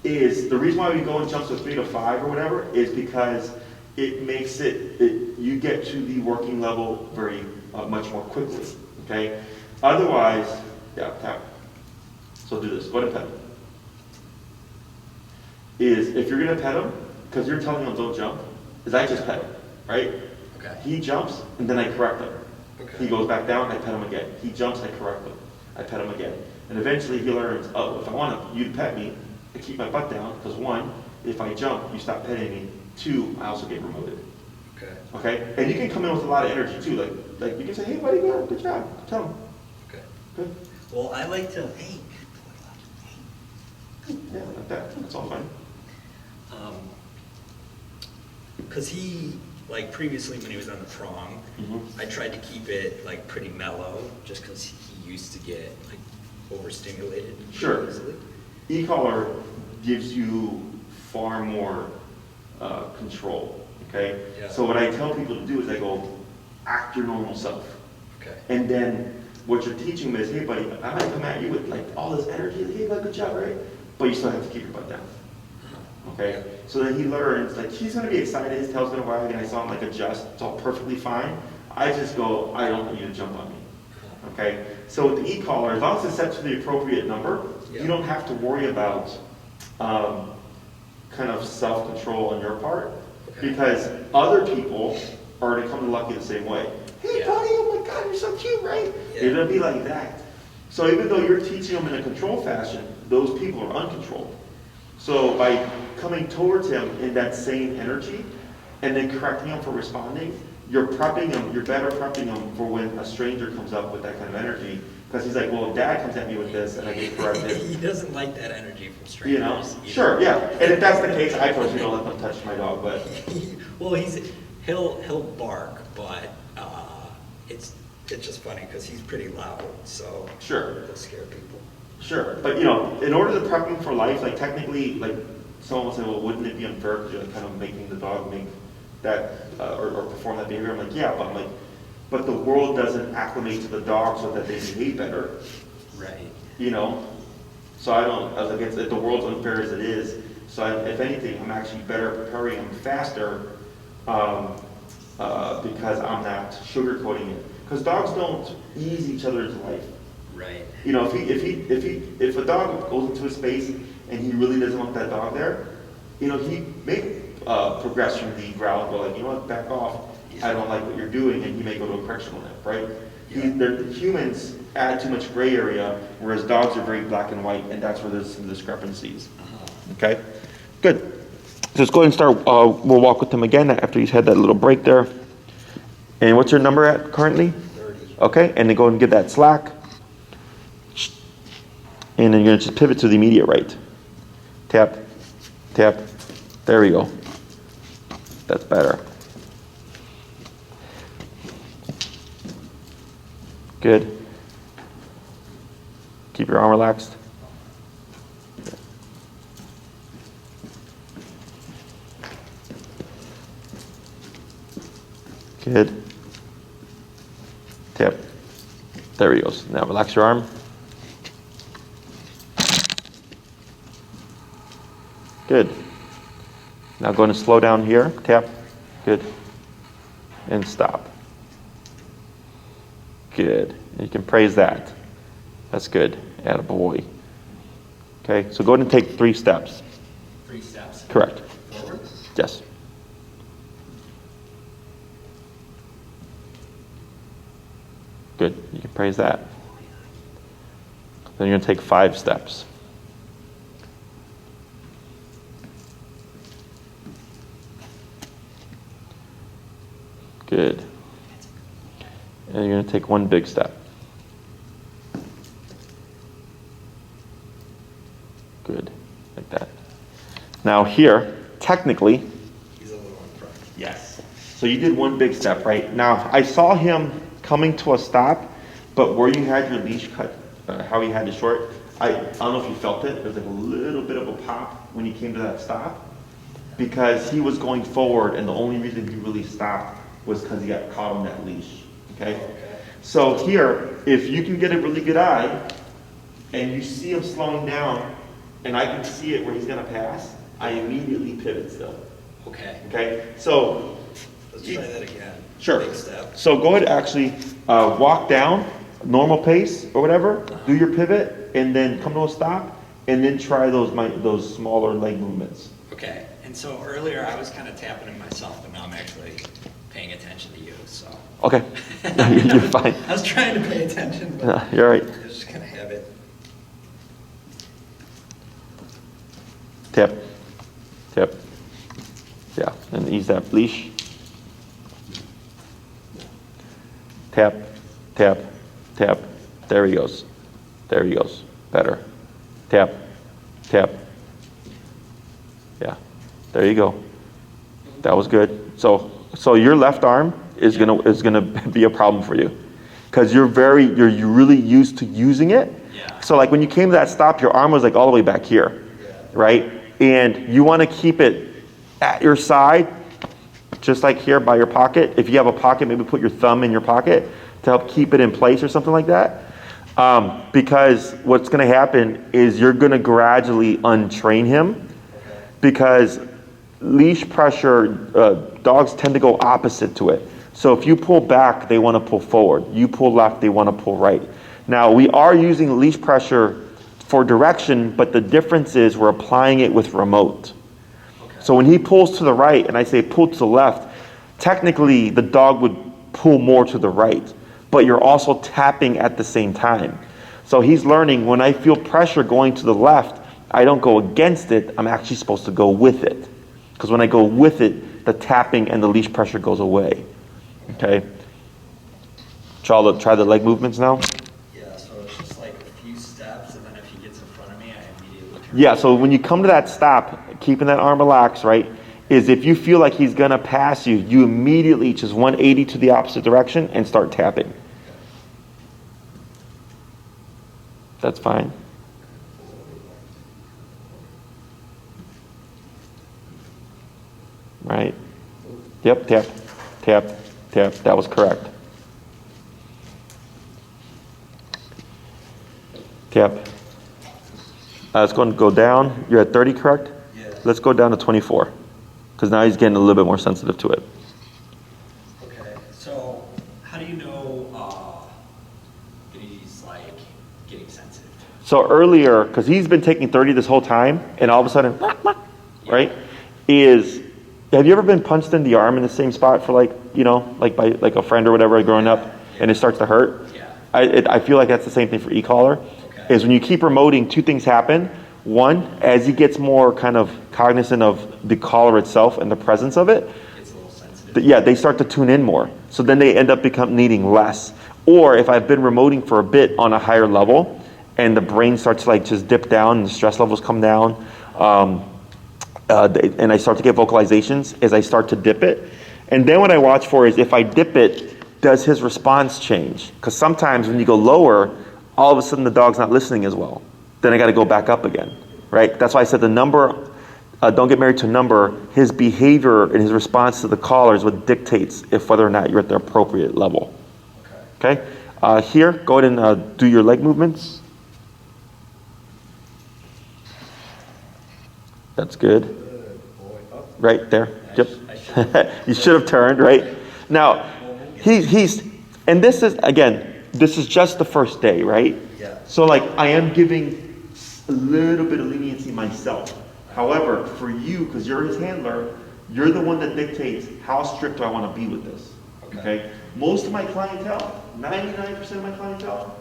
Is the reason why we go in jumps of 3 to 5 or whatever is because it makes you get to the working level very much more quickly. Okay? Otherwise, tap. So do this. Go ahead and pet him. If you're gonna pet him, because you're telling him don't jump, is I just pet him, right? Okay. He jumps and then I correct him. Okay. He goes back down, I pet him again. He jumps, I correct him. I pet him again. And eventually he learns, if I want you to pet me, I keep my butt down, because 1, if I jump, you stop petting me. 2, I also get promoted. Okay? And you can come in with a lot of energy too. Like you can say, hey buddy, good job. Tell him. Okay. Good. Well, I like to, Yeah, like that. That's all fine. Because he, like previously when he was on the prong, I tried to keep it like pretty mellow, just because he used to get like overstimulated Sure. easily. E-collar gives you far more control, okay? Yeah. So what I tell people to do is I go, act your normal self. Okay. And then what you're teaching them is, hey buddy, I might come at you with like all this energy, hey bud, good job, right? But you still have to keep your butt down. Okay? So then he learns, like he's gonna be excited, his tail's gonna wag, and I saw him like adjust, it's all perfectly fine. I just go, I don't want you to jump on me. Okay? So with the e-collar, as long as it's set to the appropriate number, you don't have to worry about kind of self-control on your part, because other people are going to come to Lucky the same way. Hey buddy, oh my God, you're so cute, right? They're going to be like that. So even though you're teaching them in a controlled fashion, those people are uncontrolled. So by coming towards him in that same energy, and then correcting him for responding, you're prepping him, you're better prepping him for when a stranger comes up with that kind of energy. Because he's like, well, if dad comes at me with this and I get corrected. He doesn't like that energy from strangers. Sure, yeah. And if that's the case, I personally don't let them touch my dog, but. Well, he'll bark, but it's just funny because he's pretty loud, so. Sure. He'll scare people. Sure, but in order to prep him for life, like technically, like someone will say, well, wouldn't it be unfair because you're like kind of making the dog make that, or perform that behavior? I'm like, yeah, but I'm like, but the world doesn't acclimate to the dog so that they behave better. Right. So I was against it. The world's unfair as it is. So if anything, I'm actually better preparing them faster because I'm not sugarcoating it. Because dogs don't ease each other's life. Right. If a dog goes into a space and he really doesn't want that dog there, he may progress from the growl and go like, you know what, back off. I don't like what you're doing, and he may go to a correctional nip, right? Humans add too much gray area, whereas dogs are very black and white, and that's where there's some discrepancies. Okay? Good. So let's go ahead and start. We'll walk with him again after he's had that little break there. And what's your number at currently? 30. Okay, and then go and give that slack. And then you're going to just pivot to the immediate right. Tap, tap. There we go. That's better. Good. Keep your arm relaxed. Good. Tap. There he goes. Now relax your arm. Good. Now go and slow down here. Tap. Good. And stop. Good. You can praise that. That's good. Attaboy. Okay, so go ahead and take 3 steps. 3 steps? Correct. Forward? Yes. Good. You can praise that. Then you're going to take 5 steps. Good. And you're going to take 1 big step. Good. Like that. Now here, technically, He's a little in front. yes. So you did 1 big step, right? Now, I saw him coming to a stop, but where you had your leash cut, how he had it short, I don't know if you felt it. There's like a little bit of a pop when he came to that stop because he was going forward, and the only reason he really stopped was because he got caught on that leash. Okay? So here, if you can get a really good eye, and you see him slowing down, and I can see it where he's going to pass, I immediately pivot still. Okay. Okay? So Let's try that again. sure. Big step. So go ahead and actually walk down, normal pace or whatever, do your pivot, and then come to a stop, and then try those smaller leg movements. Okay. And so earlier I was kind of tapping it myself, but now I'm actually paying attention to you, so. Okay. You're fine. I was trying to pay attention, but You're right. I was just going to have it. Tap. Tap. Yeah, and ease that leash. Tap, tap, tap. There he goes. There he goes. Better. Tap, tap. Yeah. There you go. That was good. So your left arm is gonna be a problem for you, because you're really used to using it. Yeah. So like when you came to that stop, your arm was like all the way back here, right? And you want to keep it at your side, just like here by your pocket. If you have a pocket, maybe put your thumb in your pocket to help keep it in place or something like that. Because what's going to happen is you're going to gradually untrain him, because leash pressure, dogs tend to go opposite to it. So if you pull back, they want to pull forward. You pull left, they want to pull right. Now, we are using leash pressure for direction, but the difference is we're applying it with remote. So when he pulls to the right and I say pull to the left, technically the dog would pull more to the right, but you're also tapping at the same time. So he's learning, when I feel pressure going to the left, I don't go against it, I'm actually supposed to go with it. Because when I go with it, the tapping and the leash pressure goes away. Okay? Try the leg movements now. Yeah, so it's just like a few steps, and then if he gets in front of me, I immediately turn. Yeah, so when you come to that stop, keeping that arm relaxed, right, is if you feel like he's going to pass you, you immediately just 180 to the opposite direction and start tapping. That's fine. Right? Yep, tap, tap, tap. That was correct. Tap. It's going to go down. You're at 30, correct? Yeah. Let's go down to 24, because now he's getting a little bit more sensitive to it. Okay, so how do you know that he's like getting sensitive? So earlier, because he's been taking 30 this whole time, and all of a sudden, right, have you ever been punched in the arm in the same spot for like by like a friend or whatever growing up, and it starts to hurt? Yeah. I feel like that's the same thing for e-collar. Okay. Is when you keep remoting, 2 things happen. One, as he gets more kind of cognizant of the collar itself and the presence of it, It's a little sensitive. yeah, they start to tune in more. So then they end up needing less. Or if I've been remoting for a bit on a higher level, and the brain starts to like just dip down, and the stress levels come down, and I start to get vocalizations as I start to dip it. And then what I watch for is if I dip it, does his response change? Because sometimes when you go lower, all of a sudden the dog's not listening as well. Then I got to go back up again, right? That's why I said the number, don't get married to a number. His behavior and his response to the collar is what dictates if whether or not you're at the appropriate level. Okay? Here, go ahead and do your leg movements. That's good. Right there. Yep. You should have turned, right? Now, he's, and this is, again, this is just the first day, right? Yeah. So like, I am giving a little bit of leniency myself. However, for you, because you're his handler, you're the one that dictates how strict do I want to be with this. Okay? Most of my clientele, 99% of my clientele,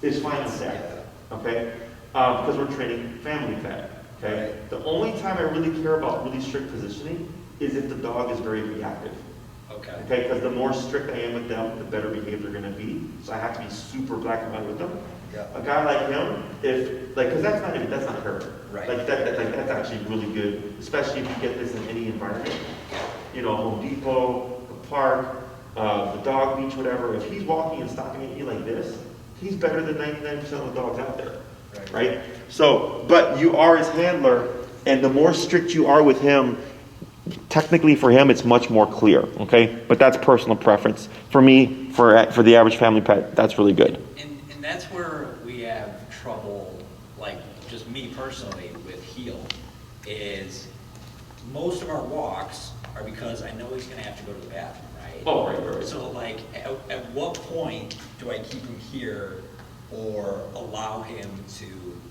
is fine with that. Okay? Because we're training family pet. Okay? The only time I really care about really strict positioning is if the dog is very reactive. Okay. Okay? Because the more strict I am with them, the better behavior they're going to be. So I have to be super black and white with them. Yeah. A guy like him, if like, because that's not hurt. Right. Like that's actually really good, especially if you get this in any environment. You know, Home Depot, the park, the dog beach, whatever. If he's walking and stopping at you like this, he's better than 99% of the dogs out there. Right? So, but you are his handler, and the more strict you are with him, technically for him, it's much more clear. Okay? But that's personal preference. For me, for the average family pet, that's really good. And that's where we have trouble, like just me personally with heel, is most of our walks are because I know he's going to have to go to the bathroom, right? Oh, right. So like, at what point do I keep him here or allow him to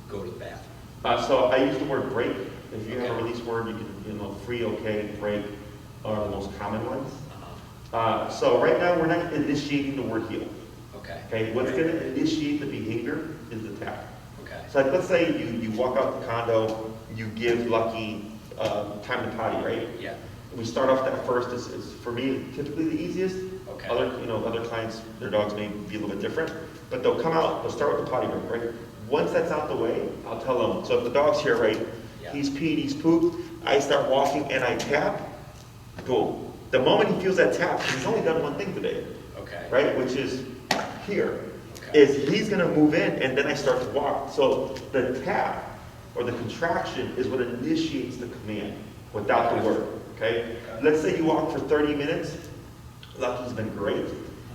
go to the bathroom? So I use the word break. If you have a release word, you can, free, okay, break are the most common ones. So right now we're not initiating the word heel. Okay. What's going to initiate the behavior is the tap. Okay. So like, let's say you walk out the condo, you give Lucky time to potty, right? Yeah. We start off that first is for me typically the easiest. Okay. Other clients, their dogs may be a little bit different, but they'll come out, they'll start with the potty break, right? Once that's out the way, I'll tell them, so if the dog's here, right, Yeah. he's peed, he's pooped, I start walking and I tap, boom. The moment he feels that tap, he's only done one thing today, Okay. right, which is here, Okay. is he's gonna move in and then I start to walk. So the tap or the contraction is what initiates the command without the word, okay? Let's say you walk for 30 minutes, Lucky's been great.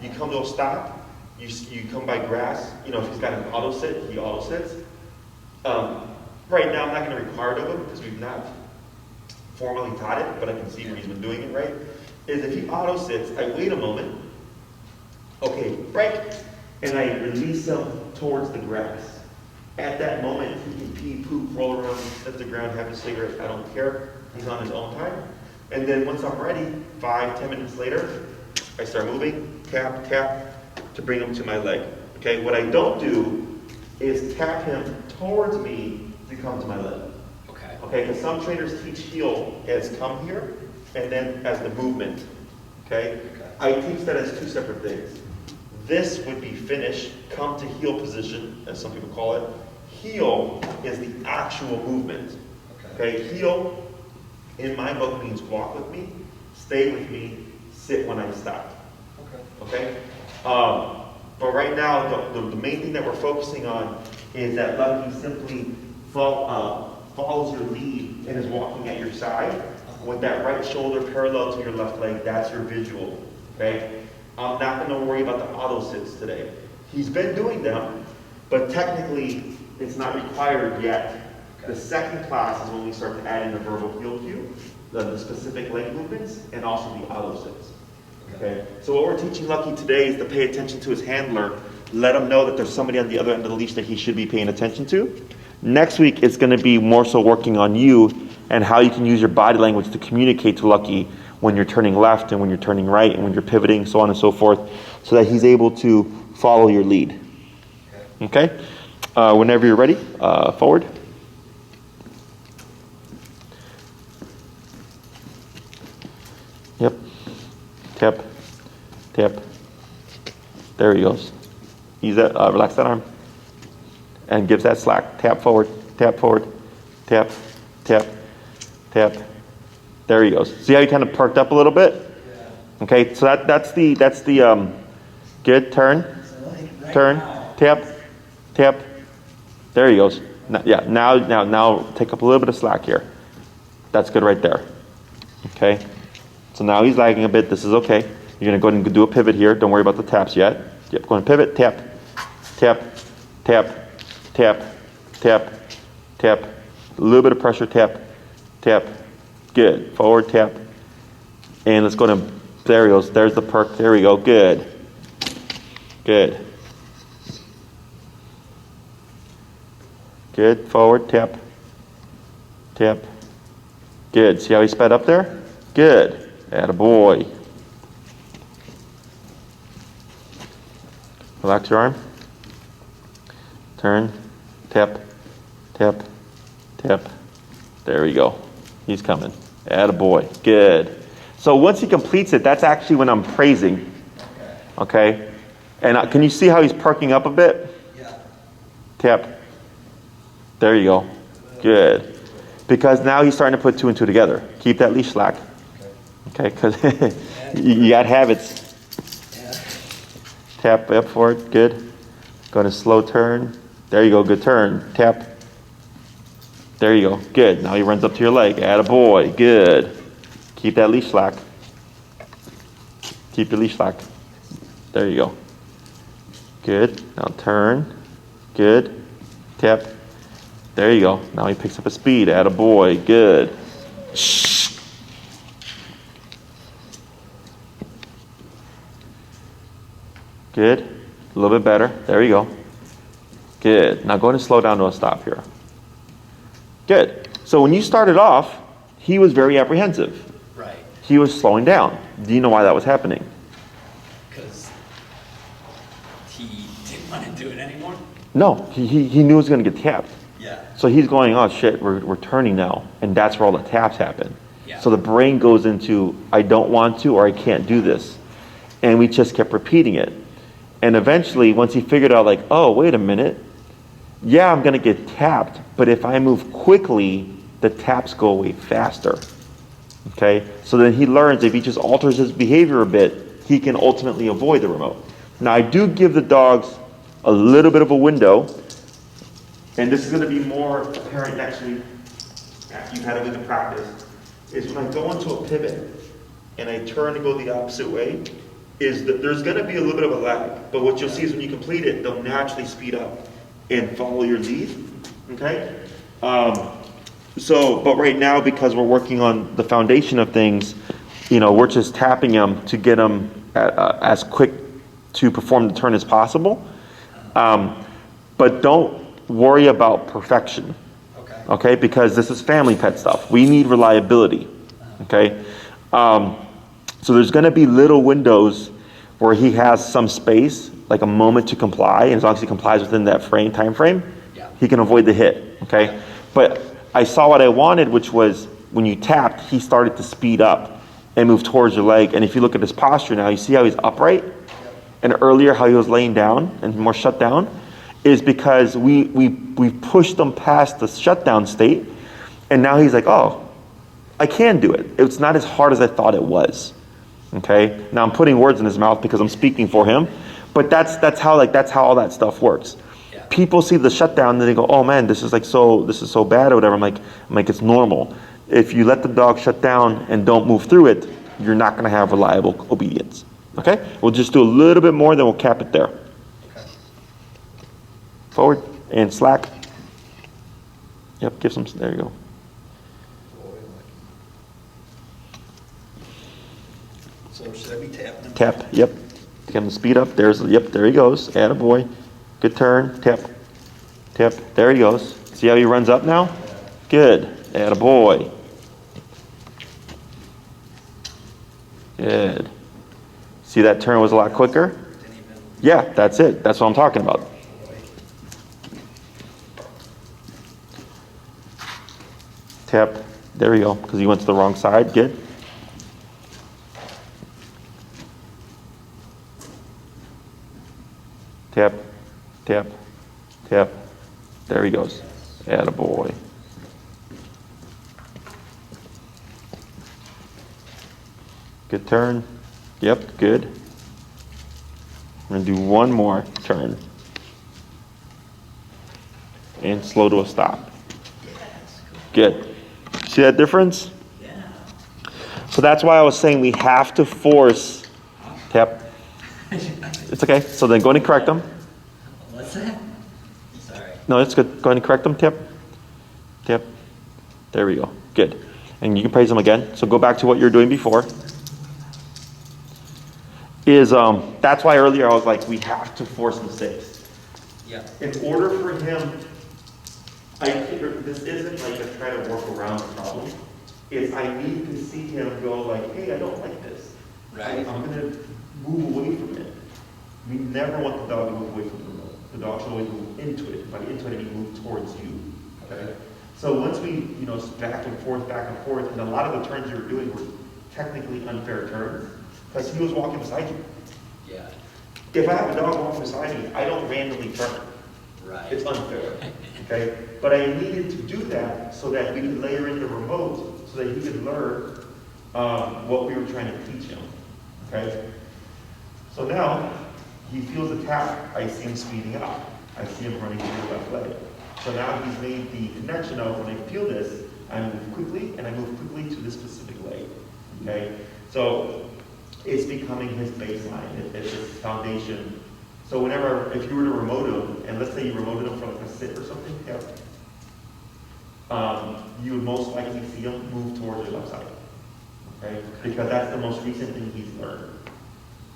You come to a stop, you come by grass, if he's got an auto sit, he auto sits. Right now, I'm not going to require it of him because we've not formally taught it, but I can see where he's been doing it right. Is if he auto sits, I wait a moment, okay, break, and I release him towards the grass. At that moment, he can pee, poop, roll around, sit the ground, have a cigarette, I don't care. He's on his own time. And then once I'm ready, 5-10 minutes later, I start moving, tap, tap, to bring him to my leg. Okay, what I don't do is tap him towards me to come to my leg. Okay. Okay, because some trainers teach heel as come here, and then as the movement. Okay? I teach that as two separate things. This would be finish, come to heel position, as some people call it. Heel is the actual movement. Okay, heel in my book means walk with me, stay with me, sit when I stop. Okay? But right now, the main thing that we're focusing on is that Lucky simply follows your lead and is walking at your side with that right shoulder parallel to your left leg. That's your visual. Okay? I'm not going to worry about the auto sits today. He's been doing them, but technically it's not required yet. The second class is when we start to add in the verbal heel cue, the specific leg movements, and also the auto sits. Okay? So what we're teaching Lucky today is to pay attention to his handler, let him know that there's somebody on the other end of the leash that he should be paying attention to. Next week, it's going to be more so working on you and how you can use your body language to communicate to Lucky when you're turning left and when you're turning right and when you're pivoting, so on and so forth, so that he's able to follow your lead. Okay? Whenever you're ready, forward. Yep. Tap. Tap. There he goes. Use that, relax that arm. And gives that slack. Tap forward. Tap forward. Tap. Tap. Tap. There he goes. See how he kind of perked up a little bit? Yeah. Okay, so that's the good turn. So like right Turn. now, Tap. tap. There he goes. Yeah, now take up a little bit of slack here. That's good right there. Okay. So now he's lagging a bit. This is okay. You're going to go ahead and do a pivot here. Don't worry about the taps yet. Yep, go and pivot, tap, tap, tap, tap, tap, tap. A little bit of pressure, tap, tap. Good. Forward, tap. And let's go to, there he goes. There's the perk. There we go. Good. Good. Good. Forward, tap, tap. Good. See how he sped up there? Good. Attaboy. Relax your arm. Turn. Tap. Tap. Tap. There we go. He's coming. Attaboy. Good. So once he completes it, that's actually when I'm praising. Okay? And can you see how he's perking up a bit? Yeah. Tap. There you go. Good. Because now he's starting to put 2 and 2 together. Keep that leash slack. Okay? Because you got habits. Tap up forward. Good. Go to slow turn. There you go. Good turn. Tap. There you go. Good. Now he runs up to your leg. Attaboy. Good. Keep that leash slack. Keep your leash slack. There you go. Good. Now turn. Good. Tap. There you go. Now he picks up a speed. Attaboy. Good. Shh. Good. A little bit better. There you go. Good. Now go ahead and slow down to a stop here. Good. So when you started off, he was very apprehensive. Right. He was slowing down. Do you know why that was happening? Because he didn't want to do it anymore? No, he knew he was going to get tapped. Yeah. So he's going, oh shit, we're turning now. And that's where all the taps happen. Yeah. So the brain goes into, I don't want to or I can't do this. And we just kept repeating it. And eventually, once he figured out like, oh, wait a minute. Yeah, I'm going to get tapped. But if I move quickly, the taps go away faster. Okay? So then he learns if he just alters his behavior a bit, he can ultimately avoid the remote. Now, I do give the dogs a little bit of a window. And this is going to be more apparent next week after you've had a week of practice. Is when I go into a pivot and I turn to go the opposite way, is that there's going to be a little bit of a lag. But what you'll see is when you complete it, they'll naturally speed up and follow your lead. Okay? But right now, because we're working on the foundation of things, we're just tapping them to get them as quick to perform the turn as possible. But don't worry about perfection. Okay? Because this is family pet stuff. We need reliability. Okay? So there's going to be little windows where he has some space, like a moment to comply, and as long as he complies within that time frame, he can avoid the hit. Okay? But I saw what I wanted, which was when you tapped, he started to speed up and move towards your leg. And if you look at his posture now, you see how he's upright? And earlier how he was laying down and more shut down is because we pushed him past the shutdown state, and now he's like, oh, I can do it. It's not as hard as I thought it was. Okay? Now I'm putting words in his mouth because I'm speaking for him, but that's how all that stuff works. Yeah. People see the shutdown and they go, oh man, this is so bad or whatever. I'm like, it's normal. If you let the dog shut down and don't move through it, you're not going to have reliable obedience. Okay? We'll just do a little bit more, then we'll cap it there. Okay. Forward and slack. Yep, give some, there you go. So should I be tapping him? Tap, yep. Get him to speed up. There he goes. Attaboy. Good turn. Tap. Tap. There he goes. See how he runs up now? Good. Attaboy. Good. See that turn was a lot quicker? Yeah, that's it. That's what I'm talking about. Tap. There we go. Because he went to the wrong side. Good. Tap, tap, tap. There he goes. Attaboy. Good turn. Yep, good. We're going to do one more turn. and slow to a stop. Good. See that difference? Yeah. So that's why I was saying we have to force. Tap. It's okay. So then go ahead and correct them. What's that? Sorry. No, it's good. Go ahead and correct them. Tap. Tap. There we go. Good. And you can praise them again. So go back to what you were doing before. That's why earlier I was like, we have to force mistakes. Yeah. In order for him, this isn't like a try to work around the problem. Is I need to see him go like, hey, I don't like this. Right. I'm going to move away from it. We never want the dog to move away from the remote. The dog should always move into it. By into it, I mean move towards you. Okay. So once we, back and forth, and a lot of the turns you were doing were technically unfair turns because he was walking beside you. Yeah. If I have a dog walking beside me, I don't randomly turn. Right. It's unfair. Okay? But I needed to do that so that we could layer in the remote so that he could learn what we were trying to teach him. Okay? So now he feels a tap. I see him speeding up. I see him running through the left leg. So now he's made the connection of when I feel this, I move quickly and I move quickly to this specific leg. Okay? So it's becoming his baseline. It's his foundation. So whenever, if you were to remote him, and let's say you remoted him from like a sit or something, you would most likely see him move towards your left side. Okay? Because that's the most recent thing he's learned.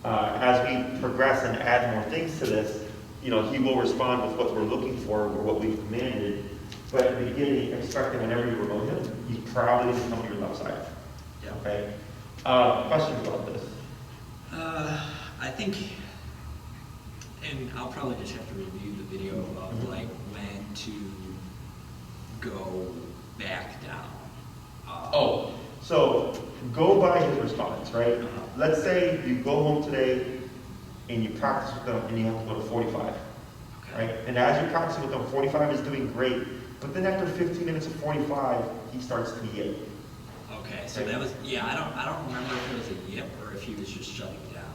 As we progress and add more things to this, he will respond with what we're looking for or what we've commanded. But at the beginning, expect that whenever you remote him, he's probably going to come to your left side. Yeah. Okay? Questions about this? I think, and I'll probably just have to review the video of like when to go back down. So go by his response, right? Let's say you go home today and you practice with them and you have to go to 45, right? And as you practice with them, 45 is doing great, but then after 15 minutes of 45, he starts to yip. Okay, so that was, I don't remember if it was a yip or if he was just shutting down.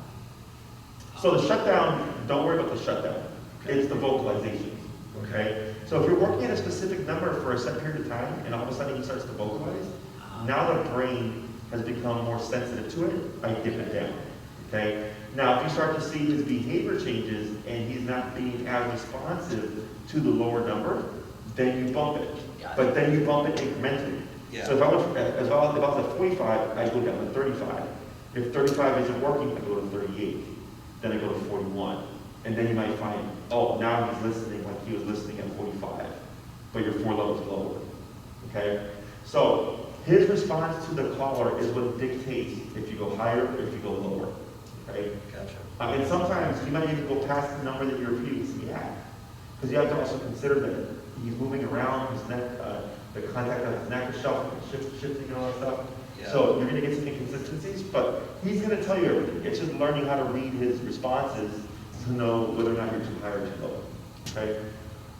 So the shutdown, don't worry about the shutdown. It's the vocalization, okay? So if you're working at a specific number for a set period of time and all of a sudden he starts to vocalize, now the brain has become more sensitive to it, I dip it down, okay? Now if you start to see his behavior changes and he's not being as responsive to the lower number, then you bump it. But then you bump it incrementally. Yeah. So if I was at 45, I go down to 35. If 35 isn't working, I go to 38. Then I go to 41. And then you might find, now he's listening like he was listening at 45. But you're 4 levels lower. Okay? So his response to the caller is what dictates if you go higher or if you go lower. Okay? Gotcha. And sometimes you might even go past the number that you were previously at. Because you have to also consider that he's moving around, his neck, the contact of his neck is shifting and all that stuff. Yeah. So you're going to get some inconsistencies, but he's going to tell you everything. It's just learning how to read his responses to know whether or not you're too high or too low. Okay?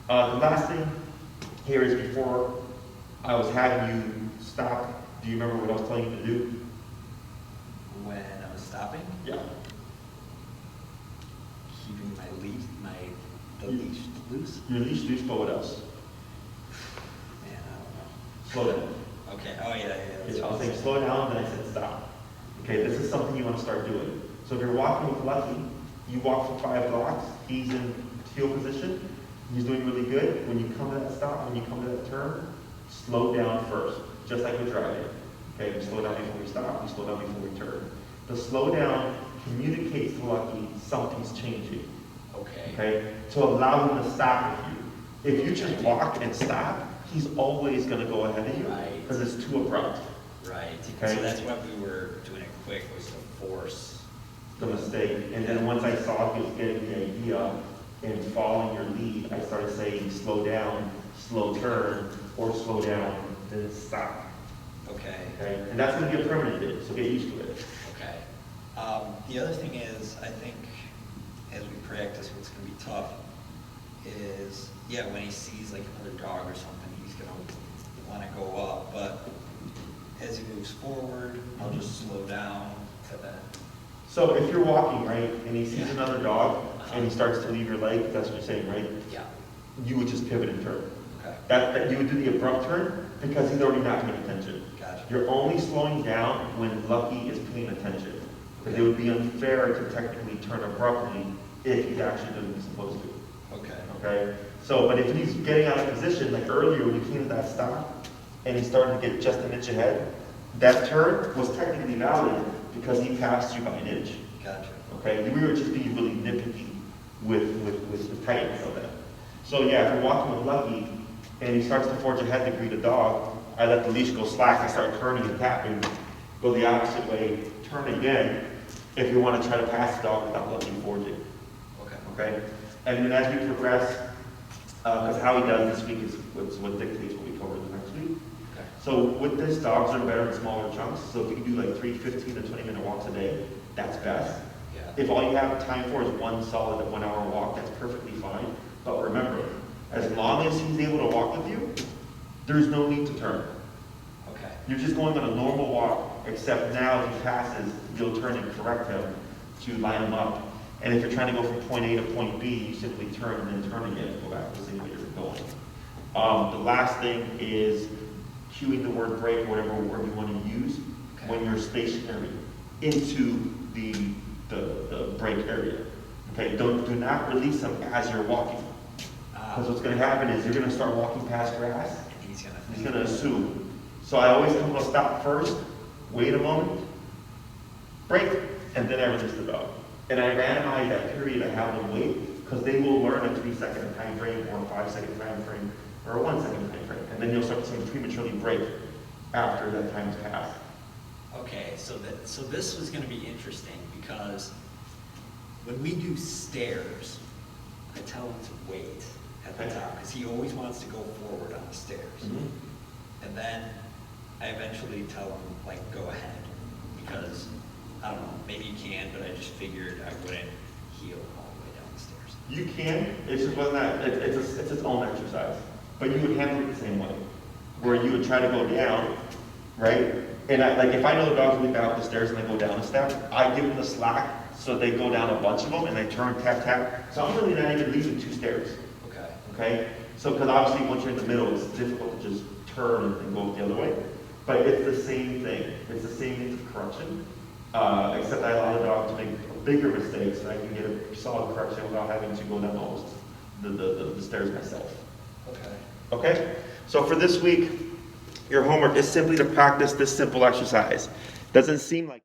The last thing here is before I was having you stop, do you remember what I was telling you to do? When I was stopping, Yeah. keeping the leash loose. Your leash loose, but what else? Man, I don't know. Slow down. Okay. Oh yeah. That's I was what saying slow down, then I said stop. Okay, this is something you want to start doing. So if you're walking with Lucky, you walk for 5 blocks, he's in heel position, he's doing really good. When you come to that stop, when you come to that turn, slow down first, just like we're driving. Okay, we slow down before we stop, we slow down before we turn. The slow down communicates to Lucky something's changing. Okay, to allow him to stop with you. If you just walk and stop, he's always going to go ahead of you because it's too abrupt. Right. Okay. So that's why we were doing it quick, was to force The mistake. And then once I saw he was getting the idea and following your lead, I started saying slow down, slow turn, or slow down, then stop. Okay. Okay, and that's going to be a permanent thing, so get used to it. Okay. The other thing is, I think, as we practice, what's going to be tough is, when he sees like another dog or something, he's going to want to go up. But as he moves forward, I'll just slow down to that. So if you're walking, right, and he sees another dog, and he starts to leave your leg, that's what you're saying, right? Yeah. You would just pivot and turn. that you would do the abrupt turn because he's already not paying attention. Gotcha. You're only slowing down when Lucky is paying attention. Because it would be unfair to technically turn abruptly if he's actually doing what he's supposed to. Okay. Okay? So, but if he's getting out of position, like earlier when he came to that stop, and he started to get just an inch ahead, that turn was technically valid because he passed you by an inch. Gotcha. Okay? We were just being really nitpicky with the tightness of that. So yeah, if you're walking with Lucky, and he starts to forge ahead to greet a dog, I let the leash go slack and start turning and tapping, go the opposite way, turn again, if you want to try to pass the dog without Lucky forging. Okay. Okay? And then as we progress, because how he does this week is what dictates what we cover the next week. Okay. So with this, dogs are better in smaller chunks. So if you can do like 3 15 to 20-minute walks a day, that's best. Yeah. If all you have time for is one solid 1 hour walk, that's perfectly fine. But remember, as long as he's able to walk with you, there's no need to turn. Okay. You're just going on a normal walk, except now if he passes, you'll turn and correct him to line him up. And if you're trying to go from point A to point B, you simply turn and then turn again and go back to the same way you're going. The last thing is cueing the word break, whatever word you want to use, when you're stationary into the break area. Okay, do not release them as you're walking. Because what's going to happen is you're going to start walking past grass. And he's He's going to assume. So I always come to a stop first, wait a moment, break, and then I release the dog. And I randomize that period I have them wait, because they will learn a 3-second time frame, or a 5-second time frame, or a 1-second time frame. And then you'll start to see them prematurely break after that time's passed. Okay, so this was going to be interesting because when we do stairs, I tell him to wait at the top because he always wants to go forward on the stairs. Mm-hmm. And then I eventually tell him, like, go ahead because, I don't know, maybe you can, but I just figured I wouldn't heel all the way down the stairs. You can, it's just wasn't that, it's its own exercise. But you would handle it the same way, where you would try to go down, right? And like if I know the dog's really bad up the stairs and they go down a step, I give them the slack so they go down a bunch of them and they turn, tap, tap. So I'm really not even leaving 2 stairs. Okay. Okay? So, because obviously once you're in the middle, it's difficult to just turn and go the other way. But it's the same thing. It's the same means of correction, except I allow the dog to make a bigger mistake so I can get a solid correction without having to go down almost the stairs myself. Okay. Okay? So for this week, your homework is simply to practice this simple exercise. Doesn't seem like